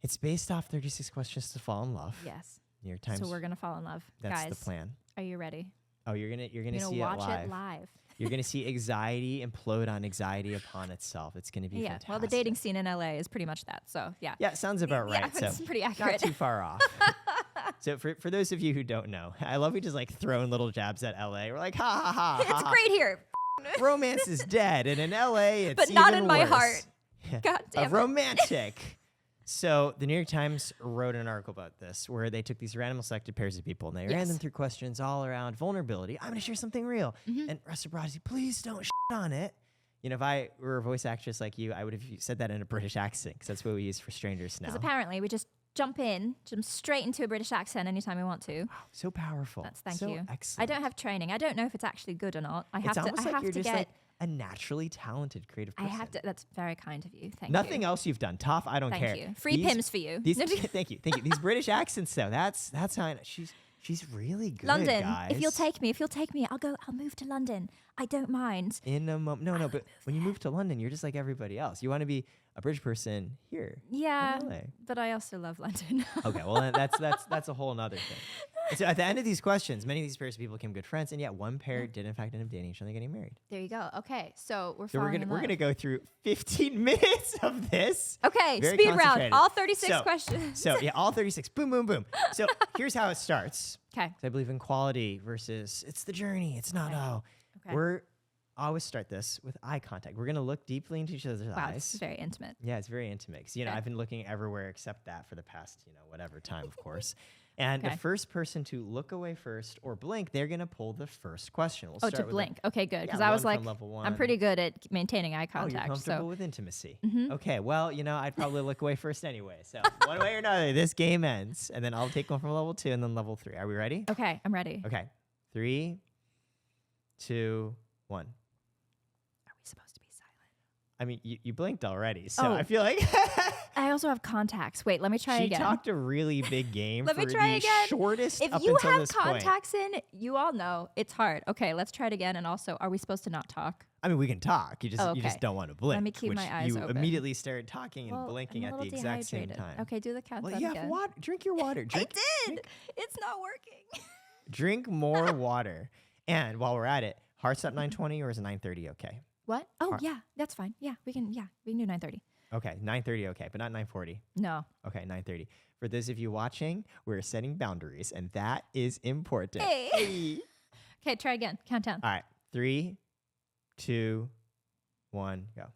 It's based off 36 questions to fall in love. Yes. New York Times. So we're gonna fall in love, That's guys. the plan. Are you ready? Oh, you're gonna You're gonna see watch it live. live. You're gonna see anxiety implode on anxiety upon itself. It's gonna be fantastic. Well, the dating scene in LA is pretty much that. So yeah. Yeah, sounds about right. Yeah, it's pretty accurate. Not too far off. So for those of you who don't know, I love we just throwing little jabs at LA. We're like, ha ha ha. It's great here, Romance is dead, and in LA, it's but not even in my worse. heart. God A damn it. romantic. So the New York Times wrote an article about this where they took these random selected pairs of people and they ran them through questions all around vulnerability. I'm going to share something real. And reciprocity, please don't shit on it. If I were a voice actress like you, I would have said that in a British accent because that's what we use for strangers now. Because apparently we just jump straight into a British accent anytime we want to. Wow, so powerful. Thank so you. Excellent. I don't have training. I don't know if it's actually good or not. I have It's to. almost I like have you're to just get. a naturally talented creative I person. have to. That's very kind of you. Thank Nothing you. else you've done. Toph, I don't Thank care. you. Free Pims for you. Thank you. These British accents, though, that's how I know. She's really good, London. guys. If you'll take me, I'll move to London. I don't mind. In a moment. No, but when you move to London, you're just like everybody else. You want to be a British person here. Yeah, in LA. but I also love London. Okay, well then that's a whole nother thing. And so at the end of these questions, many of these pairs of people became good friends, and yet one pair did in fact end up dating each other and getting married. There you go. Okay, so we're So we're falling in gonna love. go through 15 minutes of this. Okay, Very speed round. concentrated. All 36 So- questions. So yeah, all 36. Boom, boom, boom. So here's how it starts. Okay. I believe in quality versus it's the journey. It's not Okay. We're always start this with eye contact. We're gonna look deeply into each other's Wow, eyes. it's very intimate. Yeah, it's very intimate. 'Cause, Okay. I've been looking everywhere except that for the past, whatever time, of course. And Okay. the first person to look away first or blink, they're gonna pull the first question. We'll Oh, start to with blink. Okay, good. Because Yeah, I was one like, from level one. I'm pretty good at maintaining eye Oh, you're contact. comfortable So with intimacy. Okay, well, I'd probably look away first anyway. So one way or another, this game ends, and then I'll take one from level 2 and then level 3. Are we ready? okay, I'm ready. Okay, 3, 2, 1. Are we supposed to be silent? I mean, you blinked already, so Oh. I feel like I also have contacts. Wait, let me try she again. talked a really big game Let for me try the again. shortest If up you until have this point. contacts in, you all know it's hard. Okay, let's try it again. And also, are we supposed to not talk? I mean, we can talk. You just Oh, you just okay. don't want to blink. me keep which my eyes you open. immediately started talking and Well, blinking I'm a at the little exact same dehydrated. time. Okay, do the countdown Well, you have again. water. Drink your water. Drink, I did. It's not working. drink more water. And while we're at it, hearts at 9:20 or is it 9:30 okay? What? Oh, yeah, that's fine. Yeah, we can do 9:30. Okay, 9:30 okay, but not 9:40. No. Okay, 9:30. For those of you watching, we're setting boundaries, and that is important. Hey. Okay, try again. Countdown. All right, 3, 2, 1, go.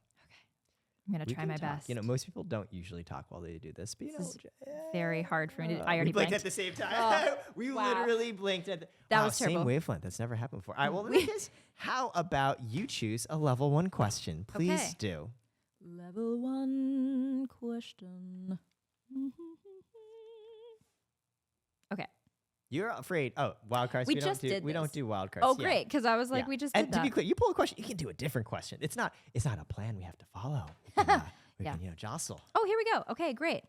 I'm going to We try can my talk. best. Most people don't usually talk while they do this, but This is very hard for me to. I we already blinked blinked. at the same time. Oh, we wow. literally blinked at the That was same terrible. wavelength. That's never happened before. All right, well, the thing is, how about you choose a level 1 question? Please Okay. do. Level 1 question. Okay. You're afraid. Oh, wild cards. We don't just do. did We don't this. do wild cards. Oh, Yeah. great. Because I was like, Yeah. we just And did to that. be clear, you pull a question, you can do a different question. It's not a plan we have to follow. We can, Yeah. jostle. Oh, here we go. Okay, great.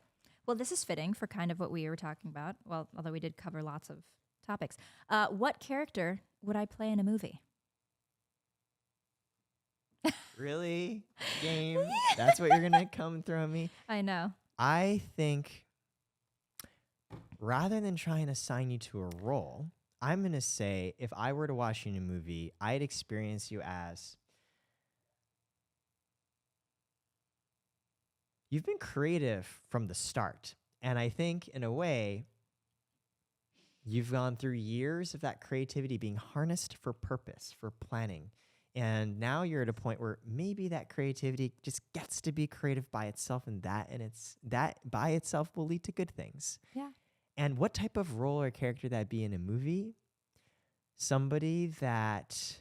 Well, this is fitting for kind of what we were talking about. Well, although we did cover lots of topics. What character would I play in a movie? Really? Game? That's what you're going to come throw me? I know. I think rather than try and assign you to a role, I'm going to say if I were to watch you in a movie, I'd experience you as you've been creative from the start. And I think in a way, you've gone through years of that creativity being harnessed for purpose, for planning. And now you're at a point where maybe that creativity just gets to be creative by itself, and that by itself will lead to good things. Yeah. And what type of role or character that'd be in a movie? Somebody that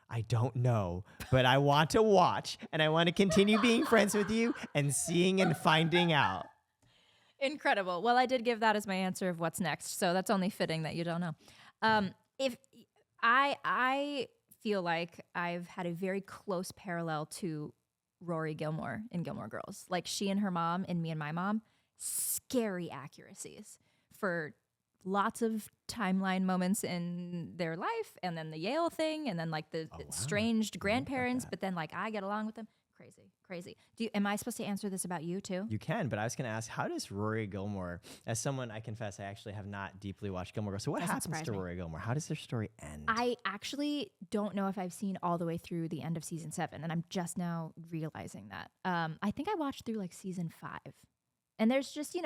I don't know, but I want to watch, and I want to continue being friends with you and seeing and finding out. Incredible. Well, I did give that as my answer of what's next, so that's only fitting that you don't know. If I feel like I've had a very close parallel to Rory Gilmore in Gilmore Girls. Like she and her mom and Me and My Mom, scary accuracies for lots of timeline moments in their life, and then the Yale thing, and then like the estranged grandparents, but then like I get along with them. Crazy. Am I supposed to answer this about you too? You can, but I was going to ask, how does Rory Gilmore, as someone I confess I actually have not deeply watched Gilmore Girls, so what happens to Rory Gilmore? How does their story end? I actually don't know if I've seen all the way through the end of season 7, and I'm just now realizing that. I think I watched through like season 5, and there's just,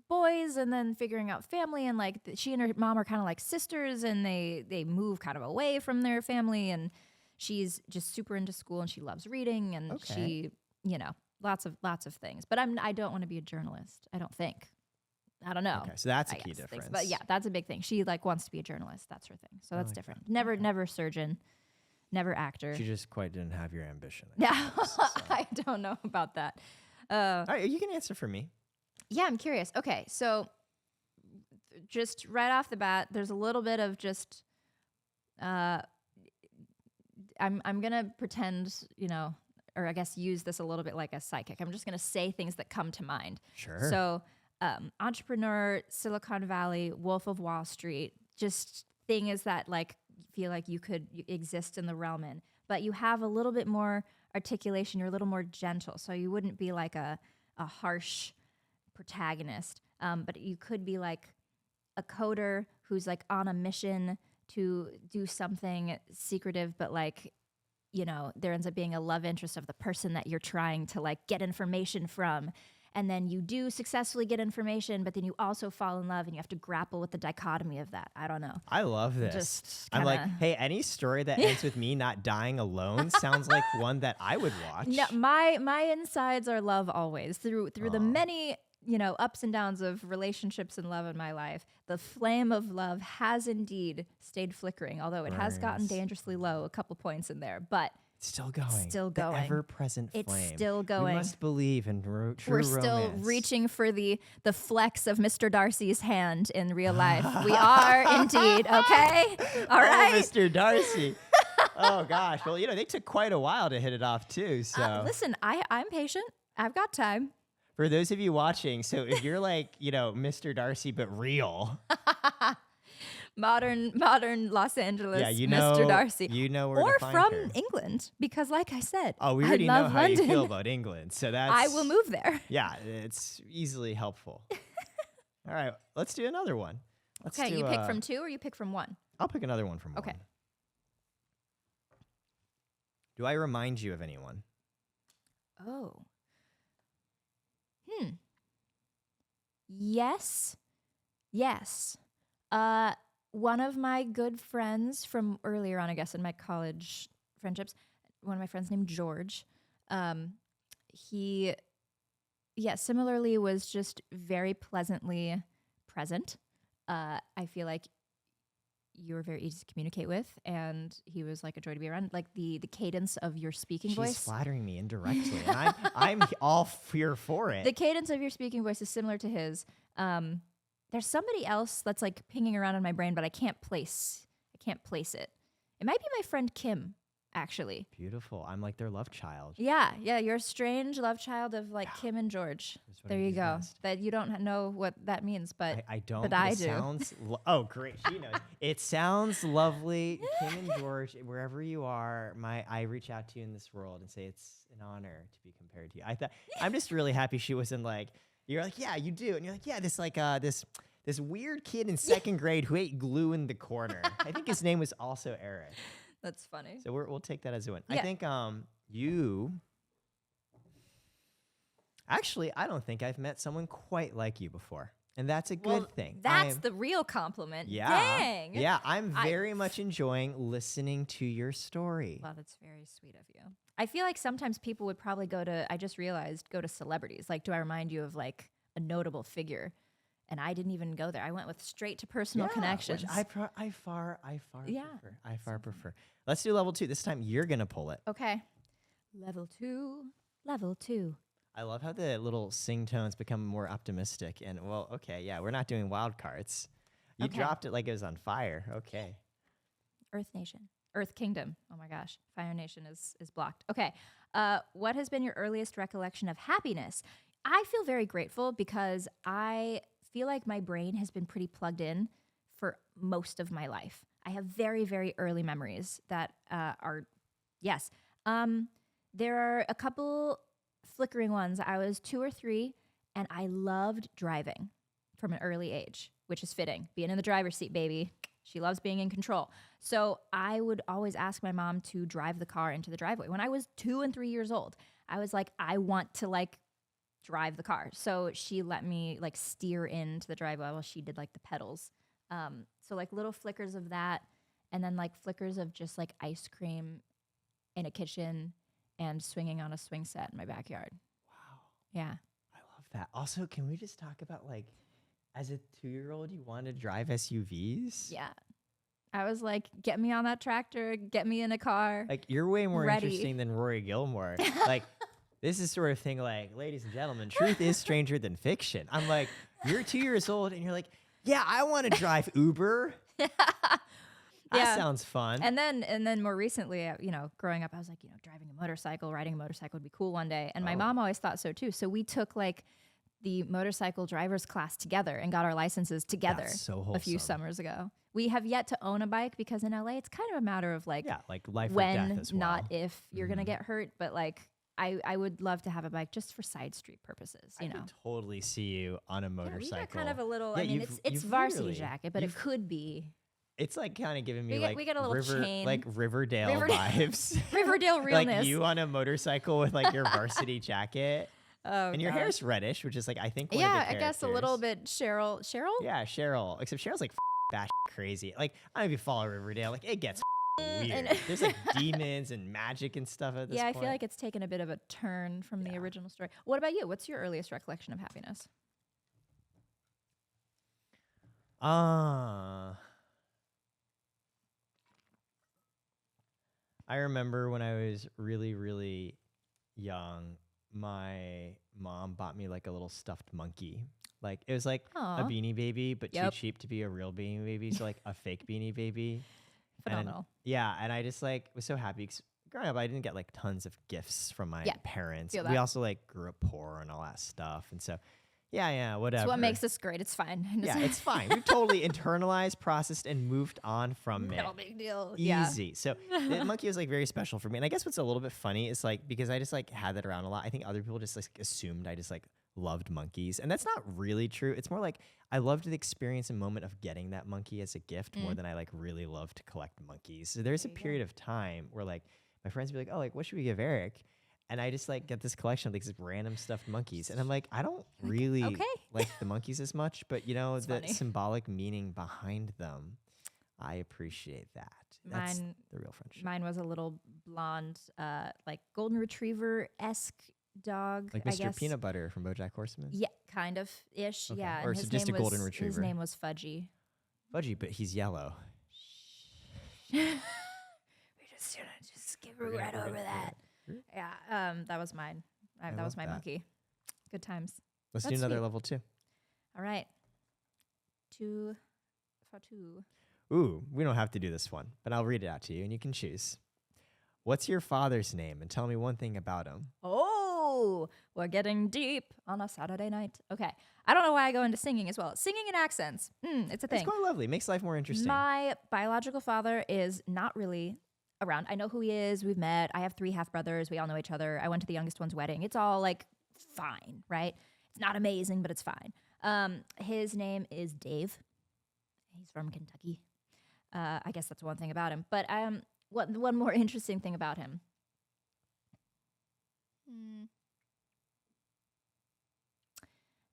boys and then figuring out family, and like she and her mom are kind of like sisters, and they move kind of away from their family, and she's just super into school, and she loves reading, and she, lots of things. But I don't want to be a journalist. I don't think. I don't know. Okay, so that's a key difference. But yeah, that's a big thing. She like wants to be a journalist. That's her thing. So that's different. Never surgeon, never actor. She just quite didn't have your ambition. Yeah, I don't know about that. All right, you can answer for me. Yeah, I'm curious. Okay, so just right off the bat, there's a little bit of just. I'm gonna pretend, or I guess use this a little bit like a psychic. I'm just gonna say things that come to mind. Sure. So, entrepreneur, Silicon Valley, Wolf of Wall Street, just thing is that like feel like you could exist in the realm in, but you have a little bit more articulation. You're a little more gentle, so you wouldn't be like a harsh protagonist. But you could be like a coder who's like on a mission to do something secretive, but like, there ends up being a love interest of the person that you're trying to like get information from. And then you do successfully get information, but then you also fall in love, and you have to grapple with the dichotomy of that. I don't know. I love this. I'm like, hey, any story that ends with me not dying alone sounds like one that I would watch. No, my insides are love always through the many ups and downs of relationships and love in my life. The flame of love has indeed stayed flickering, although it has gotten dangerously low a couple points in there, but it's still going. It's still going. The ever-present flame. It's still going. We must believe in true romance. We're still reaching for the flex of Mr. Darcy's hand in real life. We are indeed, okay? All right. Mr. Darcy. Oh, gosh. Well, they took quite a while to hit it off, too. So listen, I'm patient. I've got time. For those of you watching, so if you're like, Mr. Darcy, but real. modern Los Angeles, Mr. Darcy. You know where or to find from her. England, because like I said, we already I know love how London. you feel about England. So that's I will move there. Yeah, it's easily helpful. All right, let's do another one. Okay, you pick from 2 or you pick from 1? I'll pick another one from 1. Okay. Do I remind you of anyone? Oh. Yes. One of my good friends from earlier on, I guess, in my college friendships, one of my friends named George, he, similarly was just very pleasantly present. I feel like you were very easy to communicate with, and he was like a joy to be around. Like the cadence of your speaking voice. She's flattering me indirectly, and I'm all here for it. The cadence of your speaking voice is similar to his. There's somebody else that's like pinging around in my brain, but I can't place it. It might be my friend Kim, actually. Beautiful. I'm like their love child. Yeah, you're a strange love child of like Kim and George. That's what There I you do go. best. That you don't know what that means, but I don't. but But I it do. Sounds oh, great. She knows. It sounds lovely. Kim and George, wherever you are, I reach out to you in this world and say it's an honor to be compared to you. I'm just really happy she wasn't like, you're like, yeah, you do. And you're like, yeah, this like this weird kid in second grade who ate glue in the corner. I think his name was also Eric. That's funny. So we'll take that as a win. Yeah. I think you actually, I don't think I've met someone quite like you before. And that's a good thing. That's the real compliment. Yeah. Dang. Yeah, I'm very much enjoying listening to your story. Well, that's very sweet of you. I feel like sometimes people would probably go to celebrities. Like, do I remind you of like a notable figure? And I didn't even go there. I went with straight to personal connections. Which I far Yeah. prefer. I far prefer. Let's do level 2. This time you're going to pull it. Okay. Level 2. Level 2. I love how the little sing tones become more optimistic. And, well, okay, yeah, we're not doing wild cards. You Okay. dropped it like it was on fire. Okay. Earth Nation. Earth Kingdom. Oh my gosh. Fire Nation is blocked. Okay. What has been your earliest recollection of happiness? I feel very grateful because I feel like my brain has been pretty plugged in for most of my life. I have very, very early memories that are, yes. There are a couple flickering ones. I was 2 or 3, and I loved driving from an early age, which is fitting. Being in the driver's seat, baby. She loves being in control. So I would always ask my mom to drive the car into the driveway. When I was 2 and 3 years old, I was like, I want to like drive the car. So she let me like steer into the driveway while she did like the pedals. So like little flickers of that, and then like flickers of just like ice cream in a kitchen and swinging on a swing set in my backyard. Wow. Yeah. I love that. Also, can we just talk about like, as a 2-year-old, you want to drive SUVs? Yeah. I was like, get me on that tractor, get me in a car. Like, you're way more Ready. interesting than Rory Gilmore. Like, this is sort of thing like, ladies and gentlemen, truth is stranger than fiction. I'm like, you're 2 years old and you're like, yeah, I want to drive Uber. That sounds fun. And then more recently, growing up, I was like, driving a motorcycle, riding a motorcycle would be cool one day. And my mom always thought so too. So we took like the motorcycle driver's class together and got our licenses together. That's so a few wholesome. summers ago. We have yet to own a bike because in LA, it's kind of a matter of like, like life or when, death as well. not if you're going to get hurt. But like, I would love to have a bike just for side street purposes, I can totally see you on a motorcycle. we got kind of a little, Yeah, I mean, it's you've varsity really- jacket, but it could be It's like kind of giving me we get a little chain. like Riverdale Riverdale- vibes. Riverdale realness. Like you on a motorcycle with like your varsity jacket. Oh, And your gosh. hair's reddish, which is like, I think one of Yeah, the I guess a little characters. bit Cheryl. Yeah, Cheryl. Except Cheryl's like bash crazy. Like, I don't know if you follow Riverdale. Like, it gets weird. There's like demons and magic and stuff at this Yeah, I point. feel like it's taken a bit of a turn from the original story. What about you? What's your earliest recollection of happiness? I remember when I was really, really young, my mom bought me like a little stuffed monkey. Like it was like Aw. a Beanie Baby, but Yep. too cheap to be a real Beanie Baby. So like a fake Beanie Baby. Phenomenal. And I just like was so happy. 'Cause growing up, I didn't get like tons of gifts from my parents. feel We that. also like grew up poor and all that stuff. And so, whatever. It's what makes this great. It's fine. Yeah, it's fine. We've totally internalized, processed, and moved on from it. no big deal. Easy. So the monkey was like very special for me. And I guess what's a little bit funny is like, because I just like had that around a lot, I think other people just like assumed I just like loved monkeys. And that's not really true. It's more like I loved the experience and moment of getting that monkey as a gift more than I like really love to collect monkeys. So there's a period of time where like my friends would be like, oh, like what should we give Eric? And I just like get this collection of these random stuffed monkeys. And I'm like, I don't really like the monkeys as much, but the funny. symbolic meaning behind them, I appreciate that. That's Mine- the real friendship. Mine was a little blonde, like golden retriever-esque dog. Like I Mr. guess. Peanut Butter from BoJack Horseman? Yeah, kind of ish. Okay. Yeah, Or and is it his just a name golden was- retriever? His name was Fudgy. Fudgy, but he's yellow. We're just gonna just skip right over that. Yeah, that was mine. That love was my that. monkey. Good times. Let's do That's another sweet. level 2. All right. 2 for 2. Ooh, we don't have to do this one, but I'll read it out to you and you can choose. What's your father's name? And tell me one thing about him. Oh, we're getting deep on a Saturday night. Okay. I don't know why I go into singing as well. Singing and accents. It's a thing. It's quite lovely. Makes life more interesting. My biological father is not really around. I know who he is. We've met. I have 3 half brothers. We all know each other. I went to the youngest one's wedding. It's all like fine, right? It's not amazing, but it's fine. His name is Dave. He's from Kentucky. I guess that's one thing about him. But one more interesting thing about him.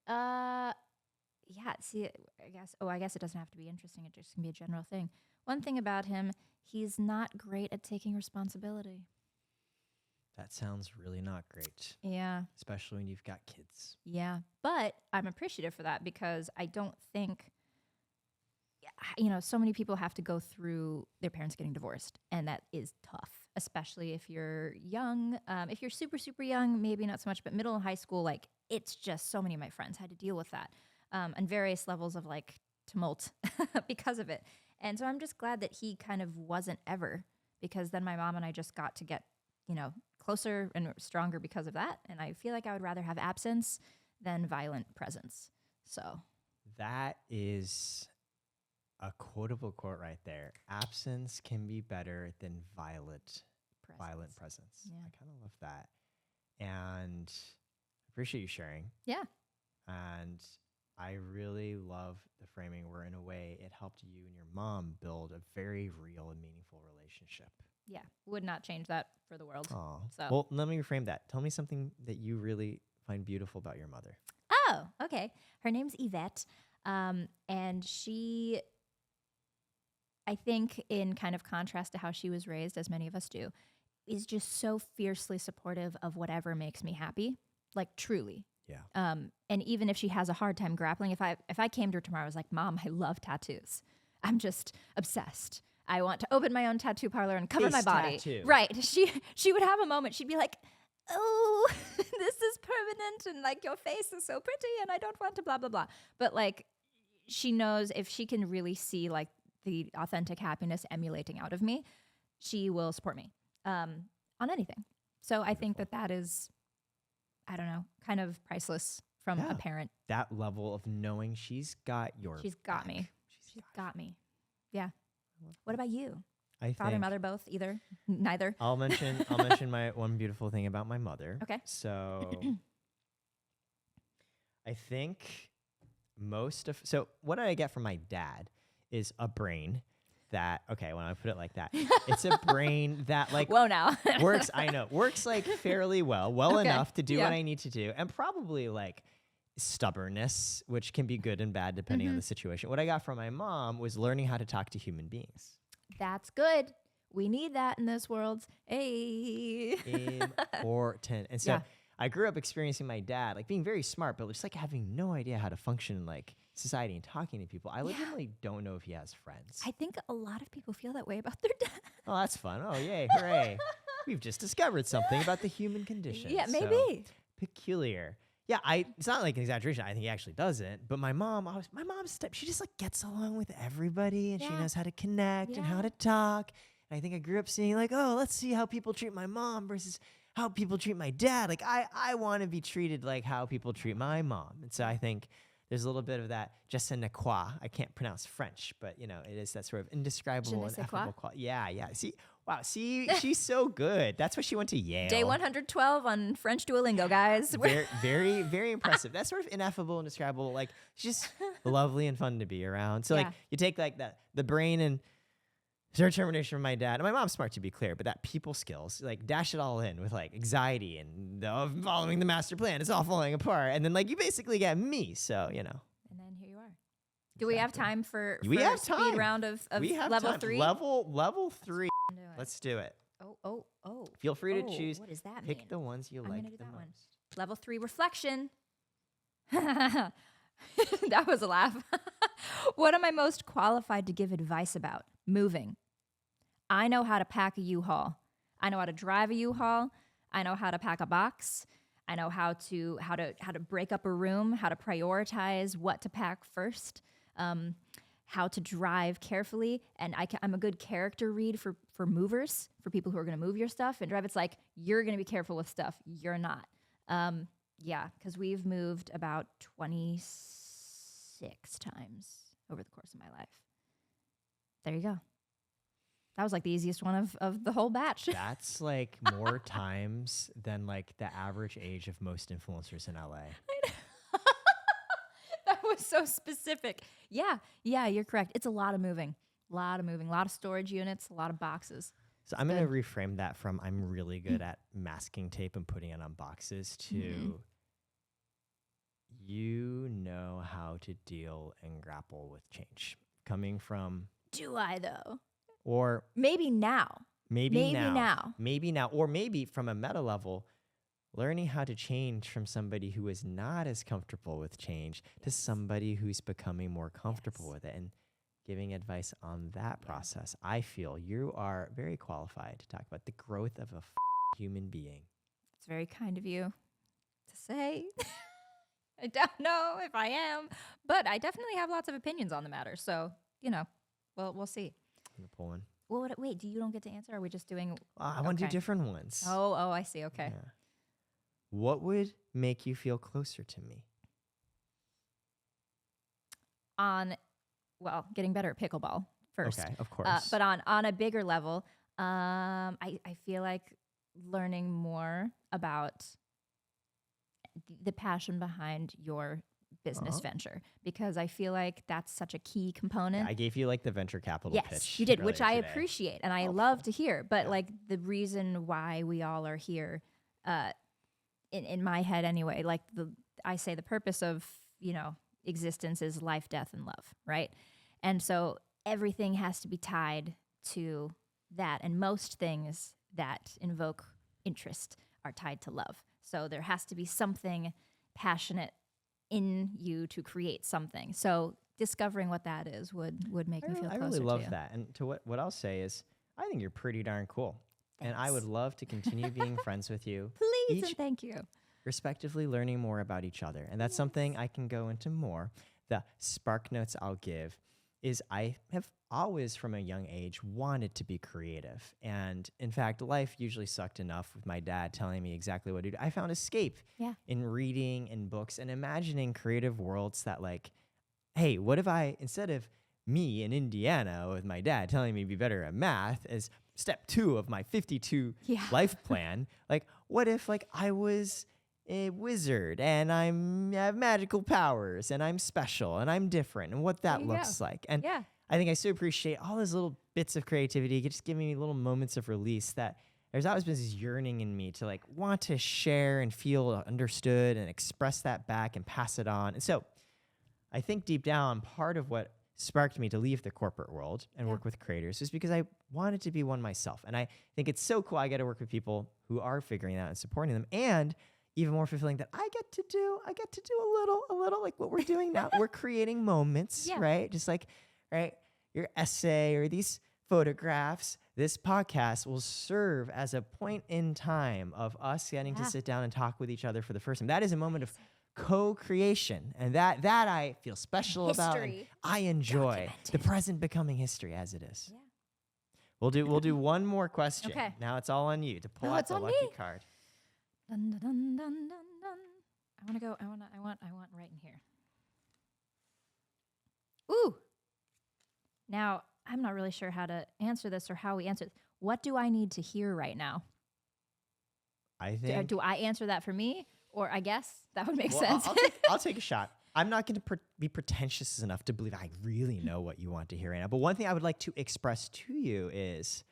Yeah, see, I guess it doesn't have to be interesting. It just can be a general thing. One thing about him, he's not great at taking responsibility. That sounds really not great. Yeah. Especially when you've got kids. Yeah. But I'm appreciative for that because I don't think, so many people have to go through their parents getting divorced. And that is tough, especially if you're young. If you're super, super young, maybe not so much, but middle and high school, like it's just so many of my friends had to deal with that. And various levels of like tumult because of it. And so I'm just glad that he kind of wasn't ever, because then my mom and I just got to get, closer and stronger because of that. And I feel like I would rather have absence than violent presence. So that is a quotable quote right there. Absence can be better than violent presence. Yeah. I kind of love that. And I appreciate you sharing. Yeah. And I really love the framing where, in a way, it helped you and your mom build a very real and meaningful relationship. Yeah. Would not change that for the world. Oh. So. Well, let me reframe that. Tell me something that you really find beautiful about your mother. Oh, okay. Her name's Yvette. And she, I think, in kind of contrast to how she was raised, as many of us do, is just so fiercely supportive of whatever makes me happy. Like, truly. Yeah. And even if she has a hard time grappling, if I came to her tomorrow, I was like, Mom, I love tattoos. I'm just obsessed. I want to open my own tattoo parlor and cover my body. Tattoo. Right. She would have a moment. She'd be like, oh, this is permanent, and like your face is so pretty, and I don't want to blah, blah, blah. But like, she knows if she can really see like the authentic happiness emulating out of me, she will support me on anything. So I think that is, I don't know, kind of priceless from a parent. That level of knowing she's got your She's got back. me. She's got me. Yeah. What about you? I Father, think mother, both, either, neither. I'll mention my one beautiful thing about my mother. Okay. So I think so what I get from my dad is a brain that, okay, when I put it like that, it's a brain that like Whoa now. works like fairly well Okay. enough to do what I need to do, and probably like stubbornness, which can be good and bad depending on the situation. What I got from my mom was learning how to talk to human beings. That's good. We need that in this world. Hey. Important. And so Yeah. I grew up experiencing my dad like being very smart, but just like having no idea how to function in like society and talking to people. I legitimately don't know if he has friends. I think a lot of people feel that way about their dad. Oh, that's fun. Oh, yay. Hooray. We've just discovered something about the human condition. Yeah, So, maybe. peculiar. Yeah, it's not like an exaggeration. I think he actually doesn't. But my mom's type, she just like gets along with everybody, and she Yeah. knows how to connect and how Yeah. to talk. And I think I grew up seeing like, oh, let's see how people treat my mom versus how people treat my dad. Like I want to be treated like how people treat my mom. And so I think there's a little bit of that je ne sais quoi. I can't pronounce French, but it is that sort of indescribable and sais effable quoi? quality. Yeah. See, she's so good. That's why she went to Yale. Day 112 on French Duolingo, guys. Very, very, very impressive. That's sort of ineffable and indescribable. Like, she's just lovely and fun to be around. So, like, Yeah. you take like the brain and determination from my dad. And my mom's smart, to be clear, but that people skills, like, dash it all in with like anxiety and following the master plan. It's all falling apart. And then like you basically get me. So And then here you are. Do we have time for We have speed time. round of we have level time. 3? Level 3. Do it. Let's do it. Oh. Feel free to Oh, choose. what does that Pick mean? the ones you I'm like gonna do the that most. one. Level 3 reflection. That was a laugh. What am I most qualified to give advice about? Moving. I know how to pack a U-Haul. I know how to drive a U-Haul. I know how to pack a box. I know how to break up a room, how to prioritize what to pack first, how to drive carefully, and I'm a good character read for for movers, for people who are going to move your stuff and drive. It's like, you're going to be careful with stuff. You're not. Yeah, because we've moved about 26 times over the course of my life. There you go. That was like the easiest one of the whole batch. That's like more times than like the average age of most influencers in LA. That was so specific. Yeah, you're correct. It's a lot of moving, a lot of storage units, a lot of boxes. So I'm going to reframe that from I'm really good at masking tape and putting it on boxes to you know how to deal and grapple with change. Coming from... Do I, though? Or... Maybe now. Maybe now. Or maybe from a meta level, learning how to change from somebody who is not as comfortable with change to somebody who's becoming more comfortable with it and giving advice on that process. I feel you are very qualified to talk about the growth of a human being. It's very kind of you to say. I don't know if I am, but I definitely have lots of opinions on the matter. So, we'll see. I'm going to pull one. Well, wait, you don't get to answer? Are we just doing... I want to do different ones. Oh, I see. Okay. Yeah. What would make you feel closer to me? Getting better at pickleball first. Okay, of course. But on a bigger level, I feel like learning more about the passion behind your business venture, because I feel like that's such a key component. Yeah, I gave you like the venture capital pitch. Yes, you did, which I today. appreciate and I love to hear. But like the reason why we all are here, in my head anyway, like I say the purpose of existence is life, death, and love, right? And so everything has to be tied to that, and most things that invoke interest are tied to love. So there has to be something passionate in you to create something. So discovering what that is would make me feel closer to you. I really love that. And to what I'll say is, I think you're pretty darn cool. Thanks. And I would love to continue being friends with you. Please and thank you. Respectively learning more about each other. And that's something I can go into more. The spark notes I'll give is I have always from a young age wanted to be creative. And in fact, life usually sucked enough with my dad telling me exactly what to do. I found escape in reading and books and imagining creative worlds that like, hey, what if I, instead of me in Indiana with my dad telling me to be better at math as step 2 of my 52 life plan, like what if like I was a wizard and I have magical powers and I'm special and I'm different and what that looks like. And I think I so appreciate all those little bits of creativity, just giving me little moments of release that there's always been this yearning in me to like want to share and feel understood and express that back and pass it on. And so I think deep down, part of what sparked me to leave the corporate world and work with creators is because I wanted to be one myself. And I think it's so cool I get to work with people who are figuring that out and supporting them. And even more fulfilling that I get to do a little like what we're doing now. We're creating moments, right? Just like, right, your essay or these photographs, this podcast will serve as a point in time of us getting to sit down and talk with each other for the first time. That is a moment of co-creation, and that I feel special about. And I enjoy the present becoming history as it is. Yeah. We'll do one more question. Okay. Now it's all on you to pull out the lucky card. Dun, dun, dun, dun, dun. I want right in here. Ooh. Now, I'm not really sure how to answer this or how we answer it. What do I need to hear right now? I think. Do I answer that for me? Or I guess that would make sense. I'll take a shot. I'm not going to be pretentious enough to believe I really know what you want to hear right now. But one thing I would like to express to you is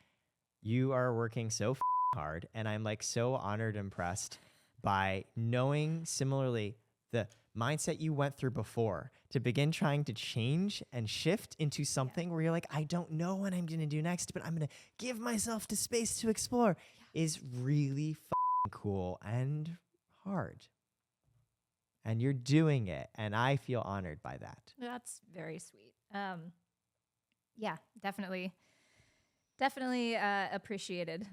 you are working so hard, and I'm like so honored and impressed by knowing similarly the mindset you went through before to begin trying to change and shift into something where you're like, I don't know what I'm going to do next, but I'm going to give myself the space to explore is really cool and hard. And you're doing it, and I feel honored by that. That's very sweet. Yeah, definitely appreciated.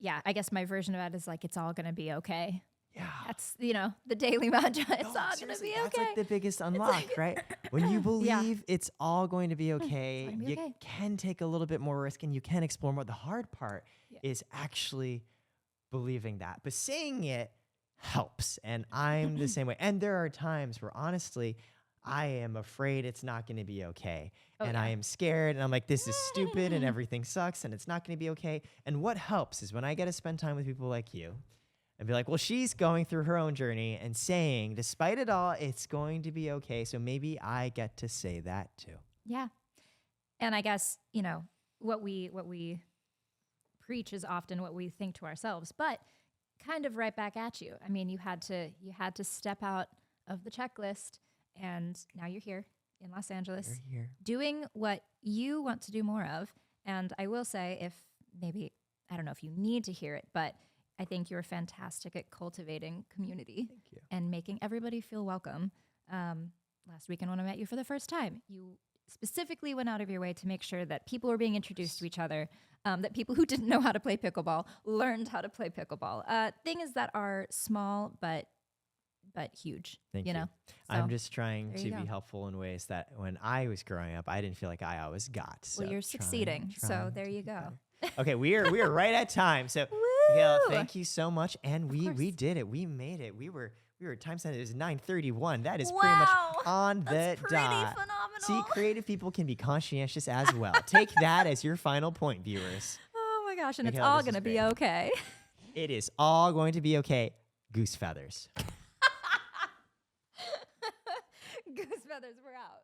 Yeah, I guess my version of that is like, it's all going to be okay. Yeah. That's, the daily mantra. It's No, all going to seriously, be that's okay. like the biggest unlock, right? When you believe it's all going to be okay, gonna be you okay. can take a little bit more risk and you can explore more. The hard part Yeah. is actually believing that. But saying it helps. And I'm the same way. And there are times where honestly, I am afraid it's not going to be okay. Oh, and yeah. I am scared and I'm like, this is stupid and everything sucks and it's not going to be okay. And what helps is when I get to spend time with people like you and be like, well, she's going through her own journey and saying, despite it all, it's going to be okay. So maybe I get to say that too. Yeah. And I guess, what we preach is often what we think to ourselves, but kind of right back at you. I mean, you had to step out of the checklist, and now you're here in Los Angeles You're here. doing what you want to do more of. And I will say, if maybe, I don't know if you need to hear it, but I think you're fantastic at cultivating community Thank you. and making everybody feel welcome. Last weekend when I met you for the first time, you specifically went out of your way to make sure that people were being introduced to each other, that people who didn't know how to play pickleball learned how to play pickleball. Things that are small but huge. Thank you. So, I'm just trying there to you be go. helpful in ways that when I was growing up, I didn't feel like I always got. So well, you're succeeding. So trying there to you be go. better. Okay, we are right at time. So Michaela, thank you so much. And we course. did it. We made it. We were time set. It was 9:31. That is pretty much Wow. on the That's pretty dot. phenomenal. See, creative people can be conscientious as well. Take that as your final point, viewers. Oh my gosh, and it's Michaela, all this going is to be great. okay. It is all going to be okay. Goose feathers. Goose feathers, we're out.